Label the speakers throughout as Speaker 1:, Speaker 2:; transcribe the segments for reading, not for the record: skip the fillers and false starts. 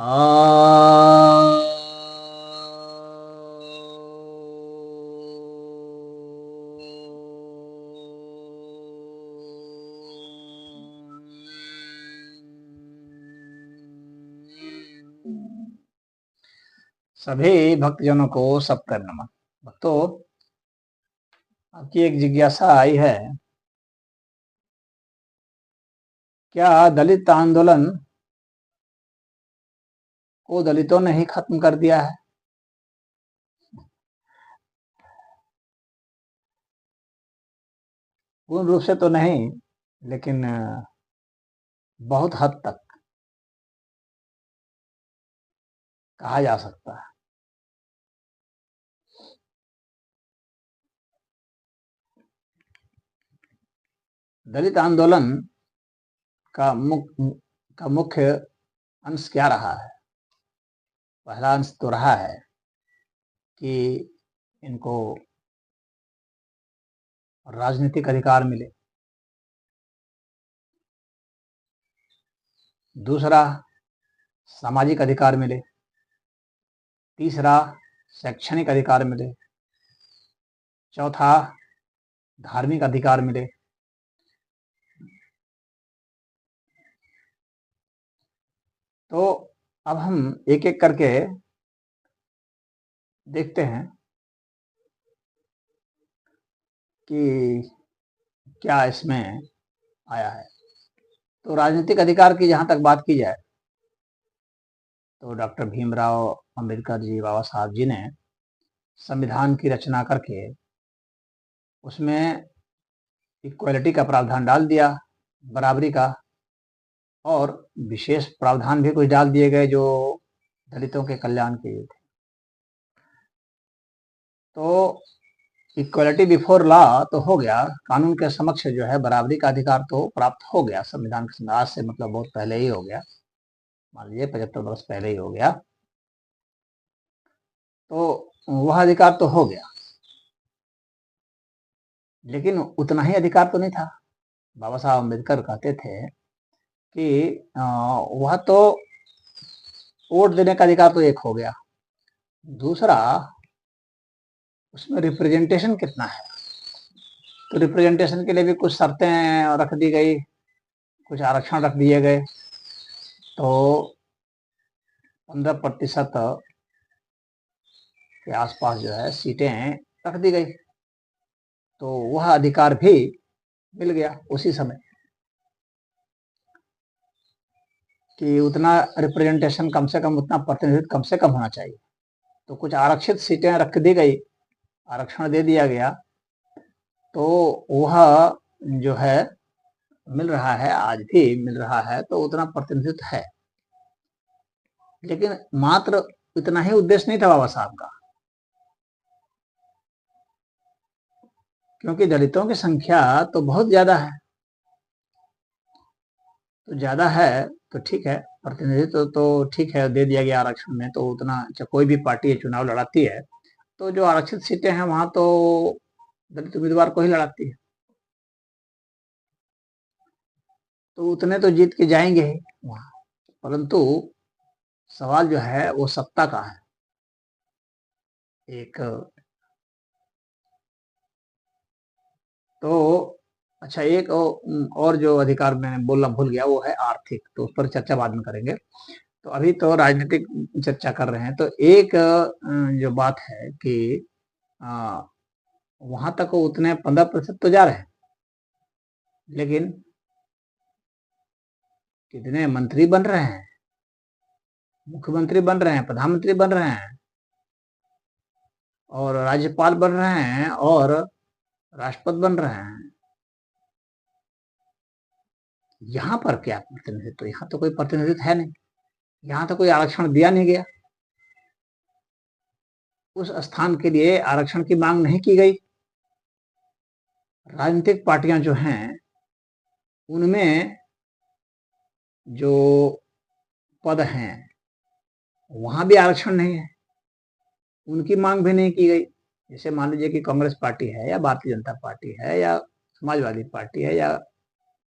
Speaker 1: आ सभी भक्तजनों को सबका नमन। भक्तों, आपकी एक जिज्ञासा आई है, क्या दलित आंदोलन को दलितों ने ही खत्म कर दिया है? पूर्ण रूप से तो नहीं, लेकिन बहुत हद तक कहा जा सकता है। दलित आंदोलन का मुख्य अंश क्या रहा है? पहला अंश तो रहा है कि इनको राजनीतिक अधिकार मिले। दूसरा, सामाजिक अधिकार मिले। तीसरा, शैक्षणिक अधिकार मिले। चौथा, धार्मिक अधिकार मिले। तो अब हम एक एक करके देखते हैं कि क्या इसमें आया है। तो राजनीतिक अधिकार की जहां तक बात की जाए तो डॉक्टर भीमराव अंबेडकर जी, बाबा साहब जी ने संविधान की रचना करके उसमें इक्वलिटी का प्रावधान डाल दिया, बराबरी का, और विशेष प्रावधान भी कुछ डाल दिए गए जो दलितों के कल्याण के लिए थे। तो इक्वलिटी बिफोर लॉ तो हो गया, कानून के समक्ष जो है बराबरी का अधिकार तो प्राप्त हो गया संविधान के आज से, मतलब बहुत पहले ही हो गया, मान लीजिए 75 वर्ष पहले ही हो गया। तो वह अधिकार तो हो गया, लेकिन उतना ही अधिकार तो नहीं था। बाबा साहब अम्बेडकर कहते थे कि वह तो वोट देने का अधिकार तो एक हो गया, दूसरा उसमें रिप्रेजेंटेशन कितना है, तो रिप्रेजेंटेशन के लिए भी कुछ शर्तें रख दी गई, कुछ आरक्षण रख दिए गए। तो 15% के आसपास जो है सीटें रख दी गई, तो वह अधिकार भी मिल गया उसी समय कि उतना रिप्रेजेंटेशन कम से कम, उतना प्रतिनिधित्व कम से कम होना चाहिए। तो कुछ आरक्षित सीटें रख दी गई, आरक्षण दे दिया गया, तो वह जो है मिल रहा है, आज भी मिल रहा है, तो उतना प्रतिनिधित्व है। लेकिन मात्र इतना ही उद्देश्य नहीं था बाबा साहब का, क्योंकि दलितों की संख्या तो बहुत ज्यादा है। तो ज्यादा है तो ठीक है, प्रतिनिधित्व तो ठीक है, दे दिया गया आरक्षण में, तो उतना कोई भी पार्टी चुनाव लड़ाती है तो जो आरक्षित सीटें हैं वहां तो दलित उम्मीदवार को ही लड़ाती है, तो उतने तो जीत के जाएंगे ही वहां। परंतु सवाल जो है वो सत्ता का है। एक तो अच्छा, एक और जो अधिकार मैंने बोलना भूल गया वो है आर्थिक, तो उस पर चर्चा बाद में करेंगे। तो अभी तो राजनीतिक चर्चा कर रहे हैं। तो एक जो बात है कि वहां तक उतने 15% तो जा रहे हैं, लेकिन कितने मंत्री बन रहे हैं, मुख्यमंत्री बन रहे हैं, प्रधानमंत्री बन रहे हैं, और राज्यपाल बन रहे हैं, और राष्ट्रपति बन रहे हैं। यहाँ पर क्या प्रतिनिधित्व? तो यहाँ तो कोई प्रतिनिधित्व है नहीं, यहाँ तो कोई आरक्षण दिया नहीं गया, उस स्थान के लिए आरक्षण की मांग नहीं की गई। राजनीतिक पार्टियां जो हैं उनमें जो पद हैं वहां भी आरक्षण नहीं है, उनकी मांग भी नहीं की गई। जैसे मान लीजिए कि कांग्रेस पार्टी है, या भारतीय जनता पार्टी है, या समाजवादी पार्टी है, या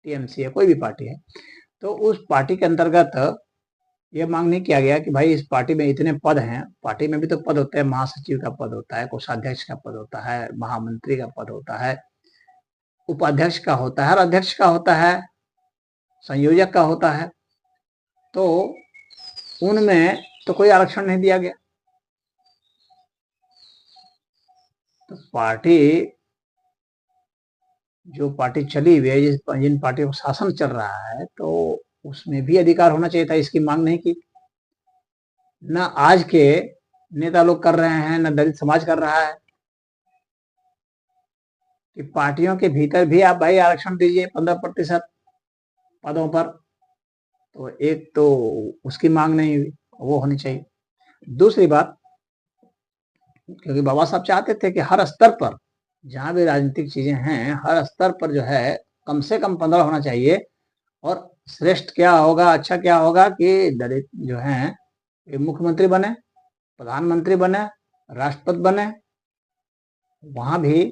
Speaker 1: टीएमसी है, कोई भी पार्टी है, तो उस पार्टी के अंतर्गत ये मांग नहीं किया गया कि भाई इस पार्टी में इतने पद हैं, पार्टी में भी तो पद होते हैं, महासचिव का पद होता है, कोषाध्यक्ष का पद होता है, महामंत्री का पद होता है, उपाध्यक्ष का होता है और अध्यक्ष का होता है, संयोजक का होता है। तो उनमें तो कोई आरक्षण नहीं दिया गया। तो पार्टी जो पार्टी चली हुई है, जिन पार्टियों का शासन चल रहा है, तो उसमें भी अधिकार होना चाहिए था। इसकी मांग नहीं की। न आज के नेता लोग कर रहे हैं, न दलित समाज कर रहा है कि पार्टियों के भीतर भी आप भाई आरक्षण दीजिए 15% पदों पर। तो एक तो उसकी मांग नहीं हुई, वो होनी चाहिए। दूसरी बात, क्योंकि बाबा साहब चाहते थे कि हर स्तर पर जहां भी राजनीतिक चीजें हैं, हर स्तर पर जो है कम से कम 15 होना चाहिए। और श्रेष्ठ क्या होगा, अच्छा क्या होगा कि दलित जो हैं मुख्यमंत्री बने, प्रधानमंत्री बने, राष्ट्रपति बने, वहां भी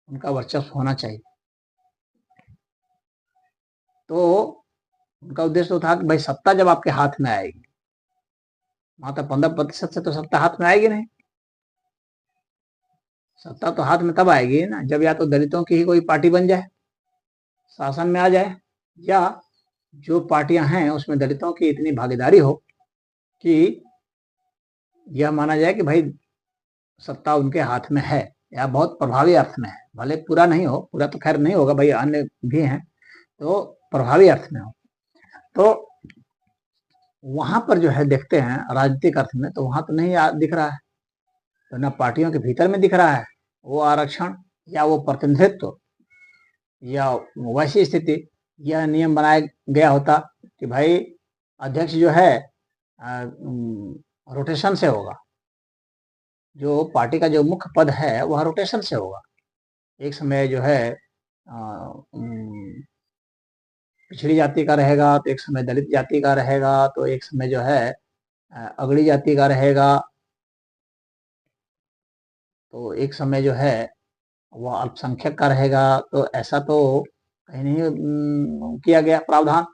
Speaker 1: उनका वर्चस्व होना चाहिए। तो उनका उद्देश्य तो था कि भाई सत्ता जब आपके हाथ में आएगी, मात्र 15% से तो सत्ता हाथ में आएगी नहीं। सत्ता तो हाथ में तब आएगी ना जब या तो दलितों की ही कोई पार्टी बन जाए, शासन में आ जाए, या जो पार्टियां हैं उसमें दलितों की इतनी भागीदारी हो कि यह माना जाए कि भाई सत्ता उनके हाथ में है, या बहुत प्रभावी अर्थ में है। भले पूरा नहीं हो, पूरा तो खैर नहीं होगा भाई, अन्य भी हैं, तो प्रभावी अर्थ में हो। तो वहां पर जो है देखते हैं राजनीतिक अर्थ में, तो वहां तो नहीं दिख रहा है। तो न पार्टियों के भीतर में दिख रहा है वो आरक्षण, या वो प्रतिनिधित्व, या वैसी स्थिति। यह नियम बनाया गया होता कि भाई अध्यक्ष जो है रोटेशन से होगा, जो पार्टी का जो मुख्य पद है वह रोटेशन से होगा। एक समय जो है पिछड़ी जाति का रहेगा, तो एक समय दलित जाति का रहेगा, तो एक समय जो है अगड़ी जाति का रहेगा, तो एक समय जो है वह अल्पसंख्यक का रहेगा। तो ऐसा तो कहीं नहीं किया गया प्रावधान।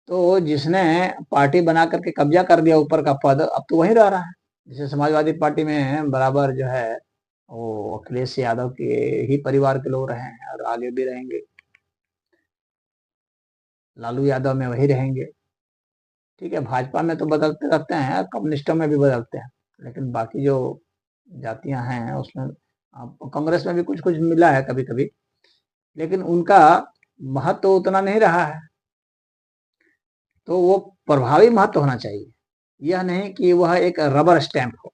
Speaker 1: तो जिसने पार्टी बना करके कब्जा कर दिया ऊपर का पद, अब तो वही रह रहा है। जैसे समाजवादी पार्टी में बराबर जो है वो अखिलेश यादव के ही परिवार के लोग रहे हैं और आगे भी रहेंगे, लालू यादव में वही रहेंगे। ठीक है, भाजपा में तो बदलते रहते हैं, कम्युनिस्टों में भी बदलते हैं, लेकिन बाकी जो जातियां हैं उसमें कांग्रेस में भी कुछ कुछ मिला है कभी कभी, लेकिन उनका महत्व तो उतना नहीं रहा है। तो वो प्रभावी महत्व होना चाहिए, यह नहीं कि वह एक रबर स्टैंप हो,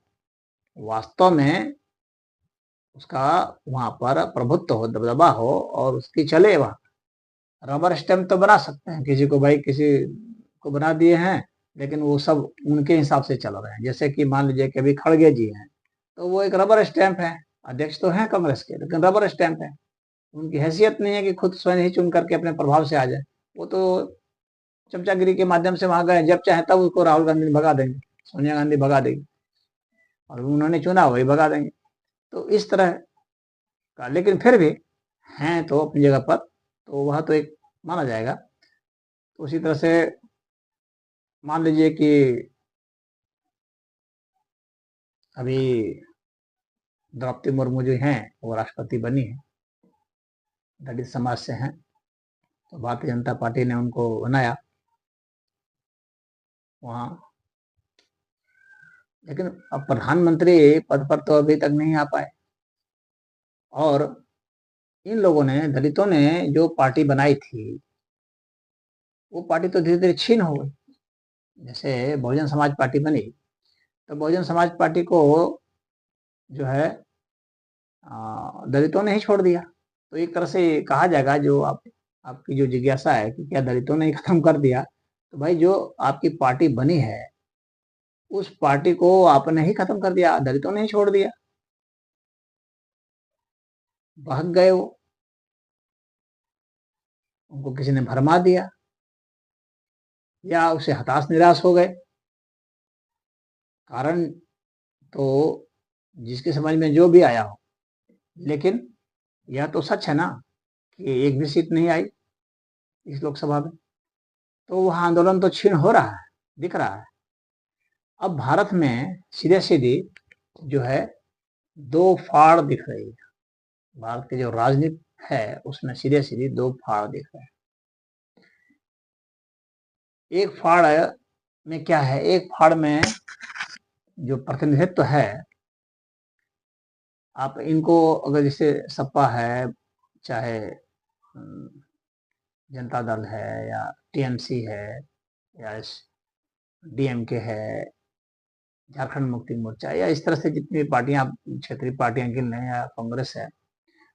Speaker 1: वास्तव में उसका वहां पर प्रभुत्व हो, दबदबा हो और उसकी चले। वह रबर स्टैंप तो बना सकते हैं, किसी को भाई किसी को बना दिए हैं, लेकिन वो सब उनके हिसाब से चल रहे हैं। जैसे कि मान लीजिए कि अभी खड़गे जी हैं, तो वो एक रबर स्टैंप है, अध्यक्ष तो हैं कांग्रेस के, लेकिन रबर स्टैंप है। उनकी हैसियत नहीं है कि खुद स्वयं ही चुन करके अपने प्रभाव से आ जाए। वो तो चमचागिरी के माध्यम से वहां गए, जब चाहे तब उसको राहुल गांधी भगा देंगे, सोनिया गांधी भगा देगी, और उन्होंने चुना वही भगा देंगे। तो इस तरह का, लेकिन फिर भी हैं तो अपनी जगह पर, तो वह तो एक माना जाएगा। तो उसी तरह से मान लीजिए कि अभी द्रौपदी मुर्मू जो हैं वो राष्ट्रपति बनी है, दलित समाज से हैं, तो भारतीय जनता पार्टी ने उनको बनाया वहाँ। लेकिन अब प्रधानमंत्री पद पर तो अभी तक नहीं आ पाए। और इन लोगों ने, दलितों ने जो पार्टी बनाई थी, वो पार्टी तो धीरे धीरे छीन हो गई। जैसे बहुजन समाज पार्टी बनी, तो बहुजन समाज पार्टी को जो है दलितों ने ही छोड़ दिया। तो एक तरह से कहा जाएगा, जो आपकी जो जिज्ञासा है कि क्या दलितों ने ही खत्म कर दिया, तो भाई जो आपकी पार्टी बनी है उस पार्टी को आपने ही खत्म कर दिया, दलितों ने ही छोड़ दिया। भाग गए वो, उनको किसी ने भरमा दिया, या उसे हताश निराश हो गए। कारण तो जिसके समझ में जो भी आया हो, लेकिन यह तो सच है ना कि एक भी सीट नहीं आई इस लोकसभा में। तो वह आंदोलन तो क्षीण हो रहा है, दिख रहा है। अब भारत में सीधे सीधी जो है दो फाड़ दिख रही है। भारत की जो राजनीति है उसमें सीधे सीधी दो फाड़ दिख रहे हैं। एक फाड़ में क्या है, एक फाड़ में जो प्रतिनिधित्व है, आप इनको अगर जैसे सपा है, चाहे जनता दल है, या टीएमसी है, या डीएमके है, झारखंड मुक्ति मोर्चा, या इस तरह से जितनी पार्टियां क्षेत्रीय पार्टियां गिन लें, या कांग्रेस है,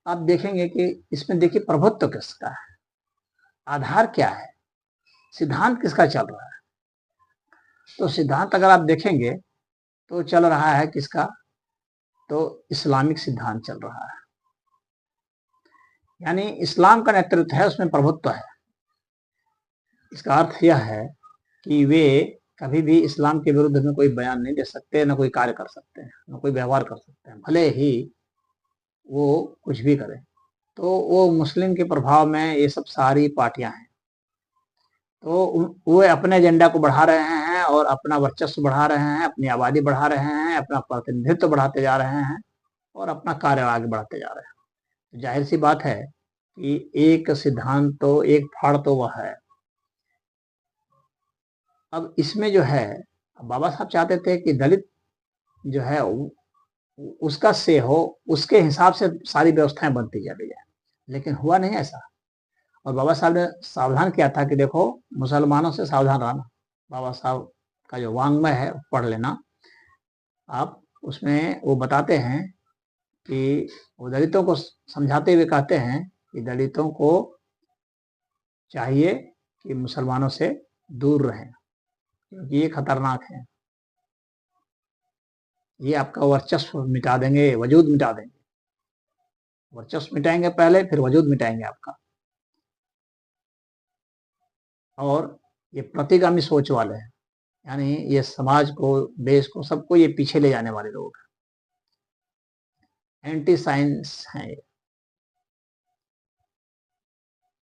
Speaker 1: आप देखेंगे कि इसमें देखिए प्रभुत्व किसका है, आधार क्या है, सिद्धांत किसका चल रहा है। तो सिद्धांत अगर आप देखेंगे तो चल रहा है किसका, तो इस्लामिक सिद्धांत चल रहा है, यानी इस्लाम का नेतृत्व है, उसमें प्रभुत्व है। इसका अर्थ यह है कि वे कभी भी इस्लाम के विरुद्ध में कोई बयान नहीं दे सकते, न कोई कार्य कर सकते हैं, न कोई व्यवहार कर सकते हैं, भले ही वो कुछ भी करें। तो वो मुस्लिम के प्रभाव में ये सब सारी पार्टियां हैं, तो वो अपने एजेंडा को बढ़ा रहे हैं और अपना वर्चस्व बढ़ा रहे हैं, अपनी आबादी बढ़ा रहे हैं, अपना प्रतिनिधित्व बढ़ाते जा रहे हैं और अपना कार्य आगे बढ़ाते जा रहे हैं। तो जाहिर सी बात है कि एक सिद्धांत तो, एक फाड़ तो वह है। अब इसमें जो है, बाबा साहब चाहते थे कि दलित जो है उसका से हो, उसके हिसाब से सारी व्यवस्थाएं बनती चली जाए, लेकिन हुआ नहीं ऐसा। और बाबा साहब ने सावधान किया था कि देखो मुसलमानों से सावधान रहना। बाबा साहब का जो वांग्मय है पढ़ लेना आप, उसमें वो बताते हैं कि वो दलितों को समझाते हुए कहते हैं कि दलितों को चाहिए कि मुसलमानों से दूर रहें, क्योंकि ये खतरनाक है, ये आपका वर्चस्व मिटा देंगे, वजूद मिटा देंगे। वर्चस्व मिटाएंगे पहले, फिर वजूद मिटाएंगे आपका। और ये प्रतिगामी सोच वाले हैं, यानी ये समाज को, देश को, सबको ये पीछे ले जाने वाले लोग हैं, एंटी साइंस हैं ये,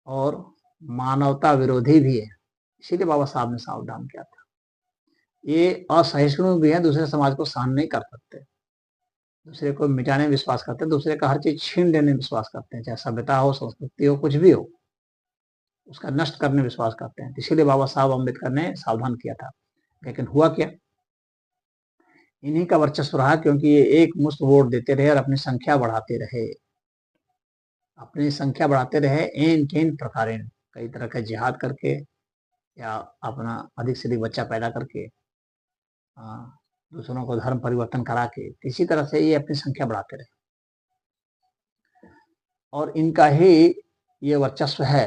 Speaker 1: और मानवता विरोधी भी है। इसीलिए बाबा साहब ने सावधान किया था। ये असहिष्णु भी हैं, दूसरे समाज को सहन नहीं कर सकते, दूसरे को मिटाने में विश्वास करते हैं, दूसरे का हर चीज छीन लेने में विश्वास करते हैं, चाहे सभ्यता हो, संस्कृति हो, कुछ भी हो, उसका नष्ट करने में विश्वास करते हैं। इसीलिए बाबा साहब अम्बेडकर ने सावधान किया था। लेकिन हुआ क्या, इन्हीं का वर्चस्व रहा, क्योंकि ये एक मुश्त वोट देते रहे और अपनी संख्या बढ़ाते रहे, अपनी संख्या बढ़ाते रहे एन केन प्रकार, कई तरह का जिहाद करके, या अपना अधिक से अधिक बच्चा पैदा करके, दूसरों को धर्म परिवर्तन करा के, किसी तरह से ये अपनी संख्या बढ़ाते रहे। और इनका ही ये वर्चस्व है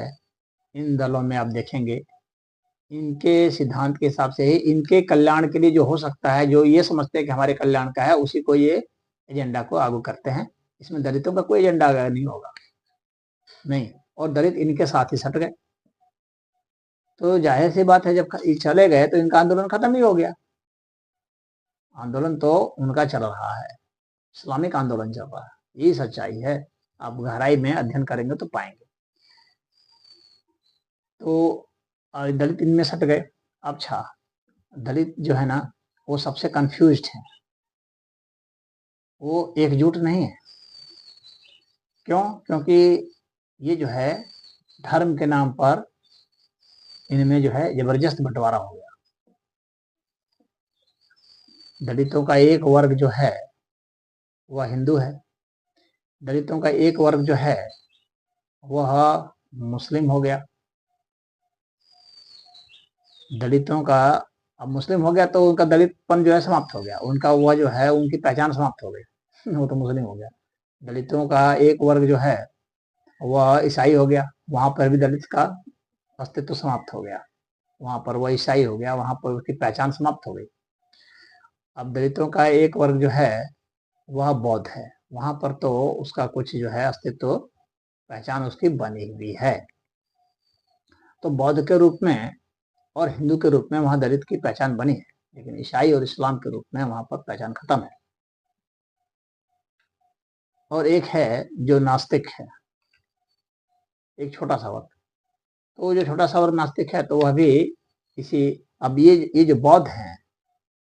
Speaker 1: इन दलों में। आप देखेंगे इनके सिद्धांत के हिसाब से ही, इनके कल्याण के लिए जो हो सकता है, जो ये समझते हैं कि हमारे कल्याण का है, उसी को ये एजेंडा को आगू करते हैं। इसमें दलितों का कोई एजेंडा नहीं होगा, नहीं, और दलित इनके साथ ही सट गए। तो जाहिर सी बात है, जब चले गए तो इनका आंदोलन खत्म ही हो गया। आंदोलन तो उनका चल रहा है, इस्लामिक आंदोलन चल रहा है, यही सच्चाई है। आप गहराई में अध्ययन करेंगे तो पाएंगे। तो दलित इनमें सट गए। अच्छा, दलित जो है ना, वो सबसे कंफ्यूज्ड है, वो एकजुट नहीं है। क्यों? क्योंकि ये जो है धर्म के नाम पर इनमें जो है जबरदस्त बंटवारा हो गया। दलितों का एक वर्ग जो है वह हिंदू है, दलितों का एक वर्ग जो है वह मुस्लिम हो गया। दलितों का अब मुस्लिम हो गया तो उनका दलितपन जो है समाप्त हो गया, उनका वह जो है उनकी पहचान समाप्त हो गई, वो तो मुस्लिम हो गया। दलितों का एक वर्ग जो है वह ईसाई हो गया, वहां पर भी दलित का अस्तित्व समाप्त हो गया, वहां पर वह ईसाई हो गया, वहां पर उसकी पहचान समाप्त हो गई। अब दलितों का एक वर्ग जो है वह बौद्ध है, वहां पर तो उसका कुछ जो है अस्तित्व, पहचान उसकी बनी हुई है। तो बौद्ध के रूप में और हिंदू के रूप में वहां दलित की पहचान बनी है, लेकिन ईसाई और इस्लाम के रूप में वहां पर पहचान खत्म है। और एक है जो नास्तिक है, एक छोटा सा वर्ग, तो जो छोटा सा और नास्तिक है तो वह भी इसी, अब ये जो बौद्ध हैं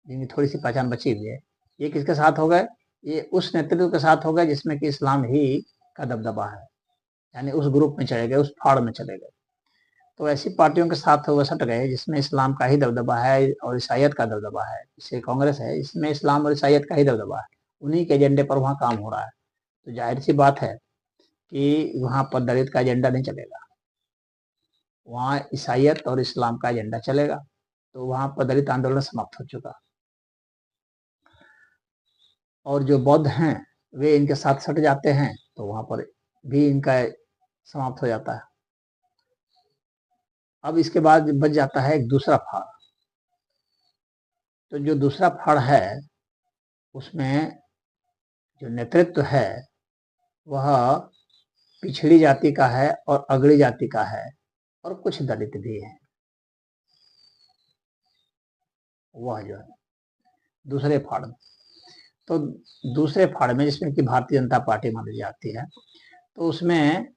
Speaker 1: जिनकी थोड़ी सी पहचान बची हुई है, ये किसके साथ हो गए? ये उस नेतृत्व के साथ हो गए जिसमें कि इस्लाम ही का दबदबा है, यानी उस ग्रुप में चले गए, उस फाड़ में चले गए। तो ऐसी पार्टियों के साथ वो सट गए जिसमें इस्लाम का ही दबदबा है और ईसाइयत का दबदबा है। जैसे कांग्रेस है, इसमें इस्लाम और ईसाइयत का ही दबदबा है, उन्हीं के एजेंडे पर वहाँ काम हो रहा है। तो जाहिर सी बात है कि वहाँ पर दलित का एजेंडा नहीं चलेगा, वहाँ ईसाइयत और इस्लाम का एजेंडा चलेगा। तो वहाँ पर दलित आंदोलन समाप्त हो चुका, और जो बौद्ध हैं वे इनके साथ सट जाते हैं तो वहाँ पर भी इनका समाप्त हो जाता है। अब इसके बाद बच जाता है एक दूसरा फाड़। तो जो दूसरा फाड़ है उसमें जो नेतृत्व है वह पिछड़ी जाति का है और अगड़ी जाति का है, और कुछ दलित भी हैं। वह जो है दूसरे फाड़ में, तो दूसरे फाड़ में जिसमें कि भारतीय जनता पार्टी मानी जाती है, तो उसमें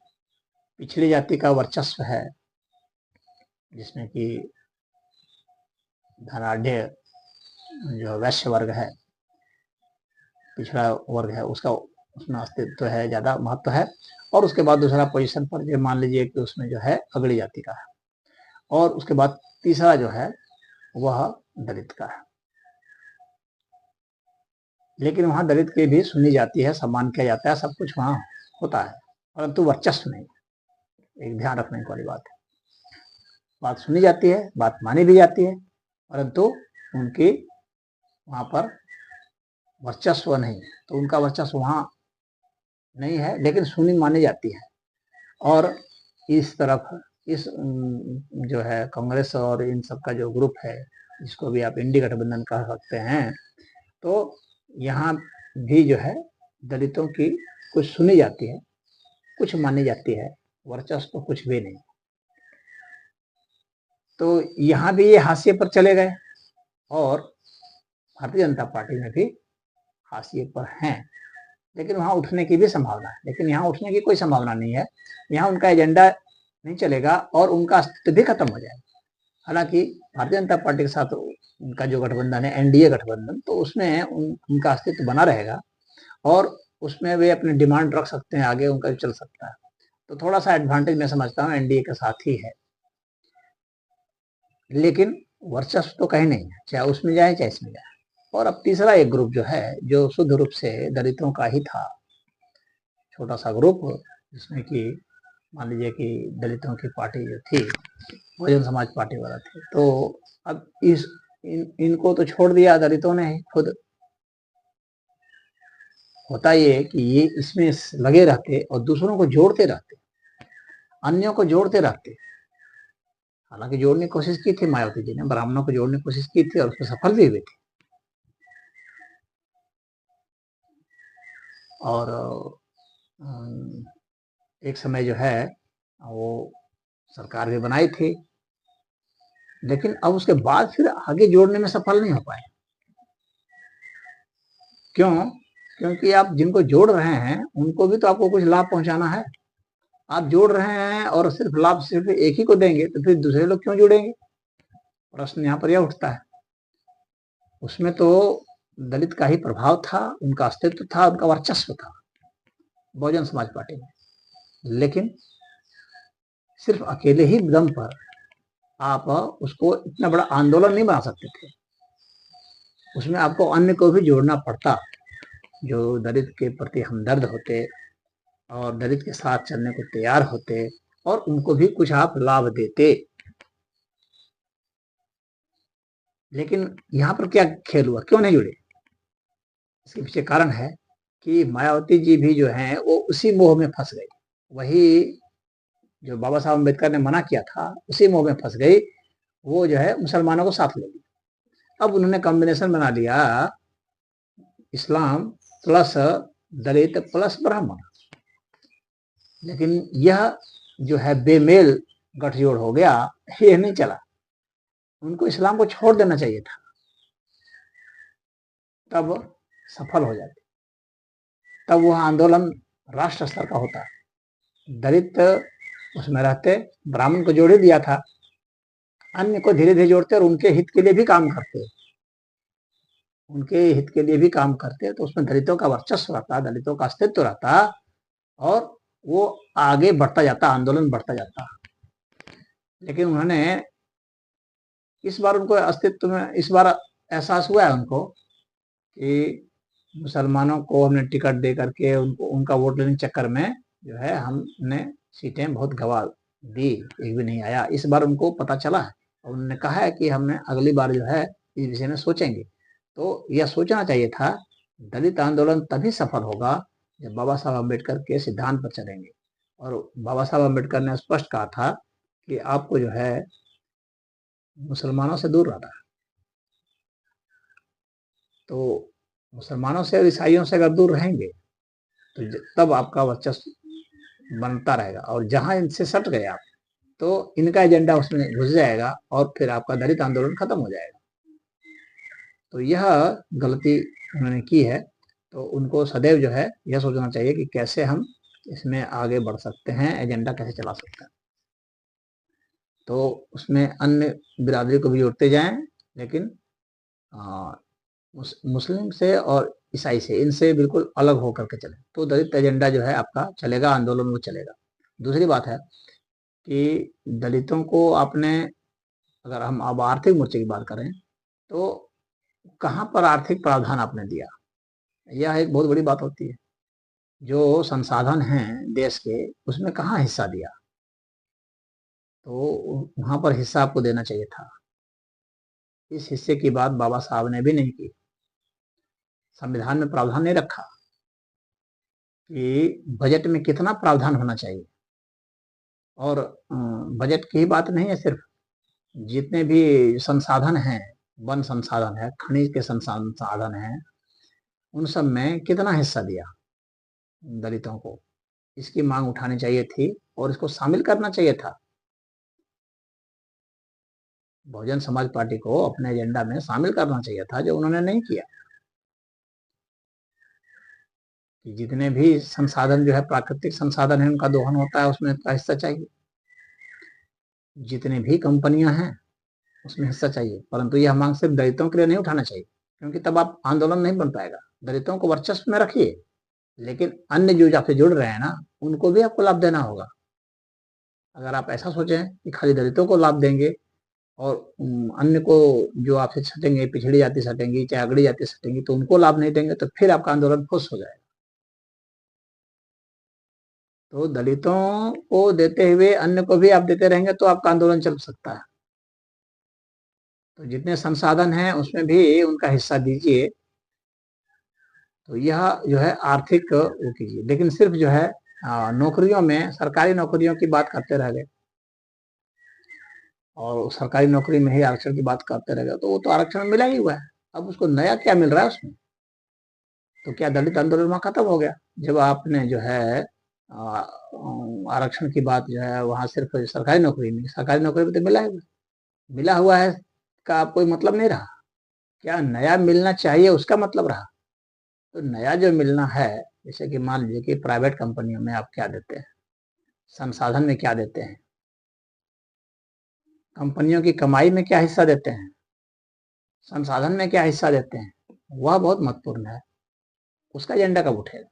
Speaker 1: पिछड़ी जाति का वर्चस्व है, जिसमें कि धनाढ़ जो वैश्य वर्ग है, पिछड़ा वर्ग है, उसका उसमें अस्तित्व है, ज़्यादा महत्व है। और उसके बाद दूसरा पोजीशन पर जो मान लीजिए कि उसमें जो है अगड़ी जाति का है, और उसके बाद तीसरा जो है वह दलित का है। लेकिन वहाँ दलित की भी सुनी जाती है, सम्मान किया जाता है, सब कुछ वहाँ होता है, परंतु वर्चस्व नहीं। एक ध्यान रखने वाली बात है, बात सुनी जाती है, बात मानी भी जाती है, परंतु उनकी वहाँ पर वर्चस्व नहीं है। तो उनका वर्चस्व वहाँ नहीं है, लेकिन सुनी मानी जाती है। और इस तरफ इस जो है कांग्रेस और इन सब का जो ग्रुप है, जिसको भी आप इंडी गठबंधन कह सकते हैं, तो यहाँ भी जो है दलितों की कुछ सुनी जाती है, कुछ मानी जाती है, वर्चस्व तो कुछ भी नहीं। तो यहाँ भी ये हाशिए पर चले गए, और भारतीय जनता पार्टी में भी हाशिए पर हैं, लेकिन वहाँ उठने की भी संभावना है। लेकिन यहाँ उठने की कोई संभावना नहीं है, यहाँ उनका एजेंडा नहीं चलेगा और उनका अस्तित्व भी खत्म हो जाएगा। हालांकि भारतीय जनता पार्टी के साथ उनका जो गठबंधन है, एनडीए गठबंधन, तो उसमें उनका अस्तित्व बना रहेगा, और उसमें वे अपनी डिमांड रख सकते हैं, आगे उनका चल सकता है। तो थोड़ा सा एडवांटेज मैं समझता हूँ एनडीए के साथ ही है, लेकिन वर्चस्व तो कहीं नहीं है, चाहे उसमें जाए चाहे इसमें जाए। और अब तीसरा एक ग्रुप जो है, जो शुद्ध रूप से दलितों का ही था, छोटा सा ग्रुप, जिसमें कि मान लीजिए कि दलितों की पार्टी जो थी बहुजन समाज पार्टी वाला थे, तो अब इनको तो छोड़ दिया दलितों ने खुद। होता ये कि ये इसमें लगे रहते और दूसरों को जोड़ते रहते, अन्यों को जोड़ते रहते। हालांकि जोड़ने की कोशिश की थी मायावती जी ने, ब्राह्मणों को जोड़ने की कोशिश की थी और उसमें सफल भी हुए थे। और एक समय जो है वो सरकार भी बनाई थी, लेकिन अब उसके बाद फिर आगे जोड़ने में सफल नहीं हो पाए। क्यों? क्योंकि आप जिनको जोड़ रहे हैं उनको भी तो आपको कुछ लाभ पहुंचाना है। आप जोड़ रहे हैं और सिर्फ लाभ सिर्फ एक ही को देंगे, तो फिर दूसरे लोग क्यों जुड़ेंगे? प्रश्न यहाँ पर यह उठता है। उसमें तो दलित का ही प्रभाव था, उनका अस्तित्व था, उनका वर्चस्व था बहुजन समाज पार्टी में, लेकिन सिर्फ अकेले ही दम पर आप उसको इतना बड़ा आंदोलन नहीं बना सकते थे। उसमें आपको अन्य को भी जोड़ना पड़ता, जो दलित के प्रति हमदर्द होते और दलित के साथ चलने को तैयार होते, और उनको भी कुछ आप लाभ देते। लेकिन यहाँ पर क्या खेल हुआ, क्यों नहीं जुड़े? इसके पीछे कारण है कि मायावती जी भी जो हैं वो उसी मोह में फंस गई, वही जो बाबा साहब अम्बेडकर ने मना किया था उसी मोह में फंस गई। वो जो है मुसलमानों को साथ ले लिया। अब उन्होंने कॉम्बिनेशन बना लिया, इस्लाम प्लस दलित प्लस ब्राह्मण, लेकिन यह जो है बेमेल गठजोड़ हो गया, ये नहीं चला। उनको इस्लाम को छोड़ देना चाहिए था, तब सफल हो जाते, तब वह आंदोलन राष्ट्र स्तर का होता। दलित उसमें रहते, ब्राह्मण को जोड़ ही दिया था, अन्य को धीरे धीरे जोड़ते और उनके हित के लिए भी काम करते, उनके हित के लिए भी काम करते, तो उसमें दलितों का वर्चस्व रहता, दलितों का अस्तित्व रहता और वो आगे बढ़ता जाता, आंदोलन बढ़ता जाता। लेकिन उन्होंने इस बार उनको अस्तित्व में इस बार एहसास हुआ है उनको कि मुसलमानों को हमने टिकट दे करके उनको उनका वोट लेने के चक्कर में जो है हमने सीटें बहुत गवा दी, एक भी नहीं आया। इस बार उनको पता चला है और उन्होंने कहा है कि हमने अगली बार जो है इस विषय में सोचेंगे। तो यह सोचना चाहिए था, दलित आंदोलन तभी सफल होगा जब बाबा साहब अम्बेडकर के सिद्धांत पर चलेंगे। और बाबा साहब अम्बेडकर ने स्पष्ट कहा था कि आपको जो है मुसलमानों से दूर रहना है। तो मुसलमानों से और ईसाइयों से अगर दूर रहेंगे तो तब आपका वर्चस्व बनता रहेगा, और जहां इनसे सट गए आप तो इनका एजेंडा उसमें घुस जाएगा और फिर आपका दलित आंदोलन खत्म हो जाएगा। तो यह गलती उन्होंने की है। तो उनको सदैव जो है यह सोचना चाहिए कि कैसे हम इसमें आगे बढ़ सकते हैं, एजेंडा कैसे चला सकते हैं। तो उसमें अन्य बिरादरी को भी जोड़ते जाएं, लेकिन मुस्लिम से और ईसाई से, इनसे बिल्कुल अलग होकर के चले, तो दलित एजेंडा जो है आपका चलेगा, आंदोलन वो चलेगा। दूसरी बात है कि दलितों को आपने, अगर हम अब आर्थिक मोर्चे की बात करें तो कहाँ पर आर्थिक प्रावधान आपने दिया, यह एक बहुत बड़ी बात होती है। जो संसाधन हैं देश के उसमें कहाँ हिस्सा दिया, तो वहां पर हिस्सा आपको देना चाहिए था। इस हिस्से की बात बाबा साहब ने भी नहीं की। संविधान में प्रावधान नहीं रखा कि बजट में कितना प्रावधान होना चाहिए। और बजट की ही बात नहीं है सिर्फ, जितने भी संसाधन हैं, वन संसाधन है, खनिज के संसाधन हैं, उन सब में कितना हिस्सा दिया दलितों को, इसकी मांग उठानी चाहिए थी और इसको शामिल करना चाहिए था। बहुजन समाज पार्टी को अपने एजेंडा में शामिल करना चाहिए था, जो उन्होंने नहीं किया। कि जितने भी संसाधन जो है, प्राकृतिक संसाधन है, उनका दोहन होता है, उसमें का हिस्सा चाहिए। जितने भी कंपनियां हैं उसमें हिस्सा चाहिए, परंतु यह मांग सिर्फ दलितों के लिए नहीं उठाना चाहिए, क्योंकि तब आप आंदोलन नहीं बन पाएगा। दलितों को वर्चस्व में रखिए, लेकिन अन्य जो आपसे जुड़ रहे हैं ना, उनको भी आपको लाभ देना होगा। अगर आप ऐसा सोचें कि खाली दलितों को लाभ देंगे और अन्य को, जो आपसे सटेंगे, पिछड़ी जाति सटेंगी, चाहे अगड़ी जाति सटेंगी, तो उनको लाभ नहीं देंगे, तो फिर आपका आंदोलन फुस हो जाएगा। तो दलितों को देते हुए अन्य को भी आप देते रहेंगे तो आपका आंदोलन चल सकता है। तो जितने संसाधन हैं उसमें भी उनका हिस्सा दीजिए। तो यह जो है आर्थिक वो कीजिए, लेकिन सिर्फ जो है नौकरियों में, सरकारी नौकरियों की बात करते रह गए और सरकारी नौकरी में ही आरक्षण की बात करते रह गए, तो वो तो आरक्षण मिला ही हुआ है। अब उसको नया क्या मिल रहा है उसमें? तो क्या दलित आंदोलन वहां खत्म हो गया जब आपने जो है आरक्षण की बात जो है वहां सिर्फ सरकारी नौकरी में, सरकारी नौकरी में तो मिला हुआ है का कोई मतलब नहीं रहा। क्या नया मिलना चाहिए उसका मतलब रहा? तो नया जो मिलना है, जैसे कि मान लीजिए कि प्राइवेट कंपनियों में आप क्या देते हैं, संसाधन में क्या देते हैं, कंपनियों की कमाई में क्या हिस्सा देते हैं, संसाधन में क्या हिस्सा देते हैं, वह बहुत महत्वपूर्ण है। उसका एजेंडा कब उठेगा?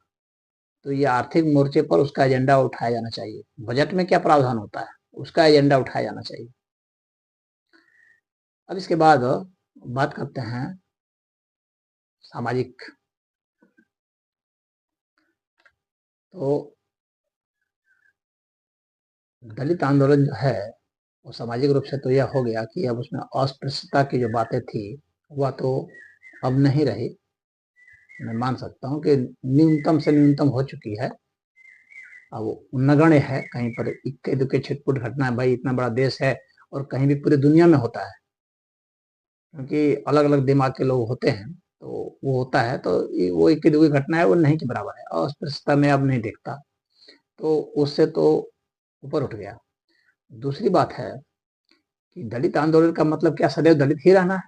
Speaker 1: तो ये आर्थिक मोर्चे पर उसका एजेंडा उठाया जाना चाहिए। बजट में क्या प्रावधान होता है उसका एजेंडा उठाया जाना चाहिए। अब इसके बाद बात करते हैं सामाजिक। तो दलित आंदोलन जो है वो सामाजिक रूप से तो यह हो गया कि अब उसमें अस्पृश्यता की जो बातें थी वह तो अब नहीं रही। मैं मान सकता हूँ कि न्यूनतम से न्यूनतम हो चुकी है। अब नगण्य है, कहीं पर इक्के दुक्के छिटपुट घटना है, भाई इतना बड़ा देश है और कहीं भी पूरी दुनिया में होता है, क्योंकि अलग अलग दिमाग के लोग होते हैं तो वो होता है। तो वो इक्की दुक्की घटना है, वो नहीं के बराबर है। अस्पृश्यता में अब नहीं देखता, तो उससे तो ऊपर उठ गया। दूसरी बात है कि दलित आंदोलन का मतलब क्या सदैव दलित ही रहना है?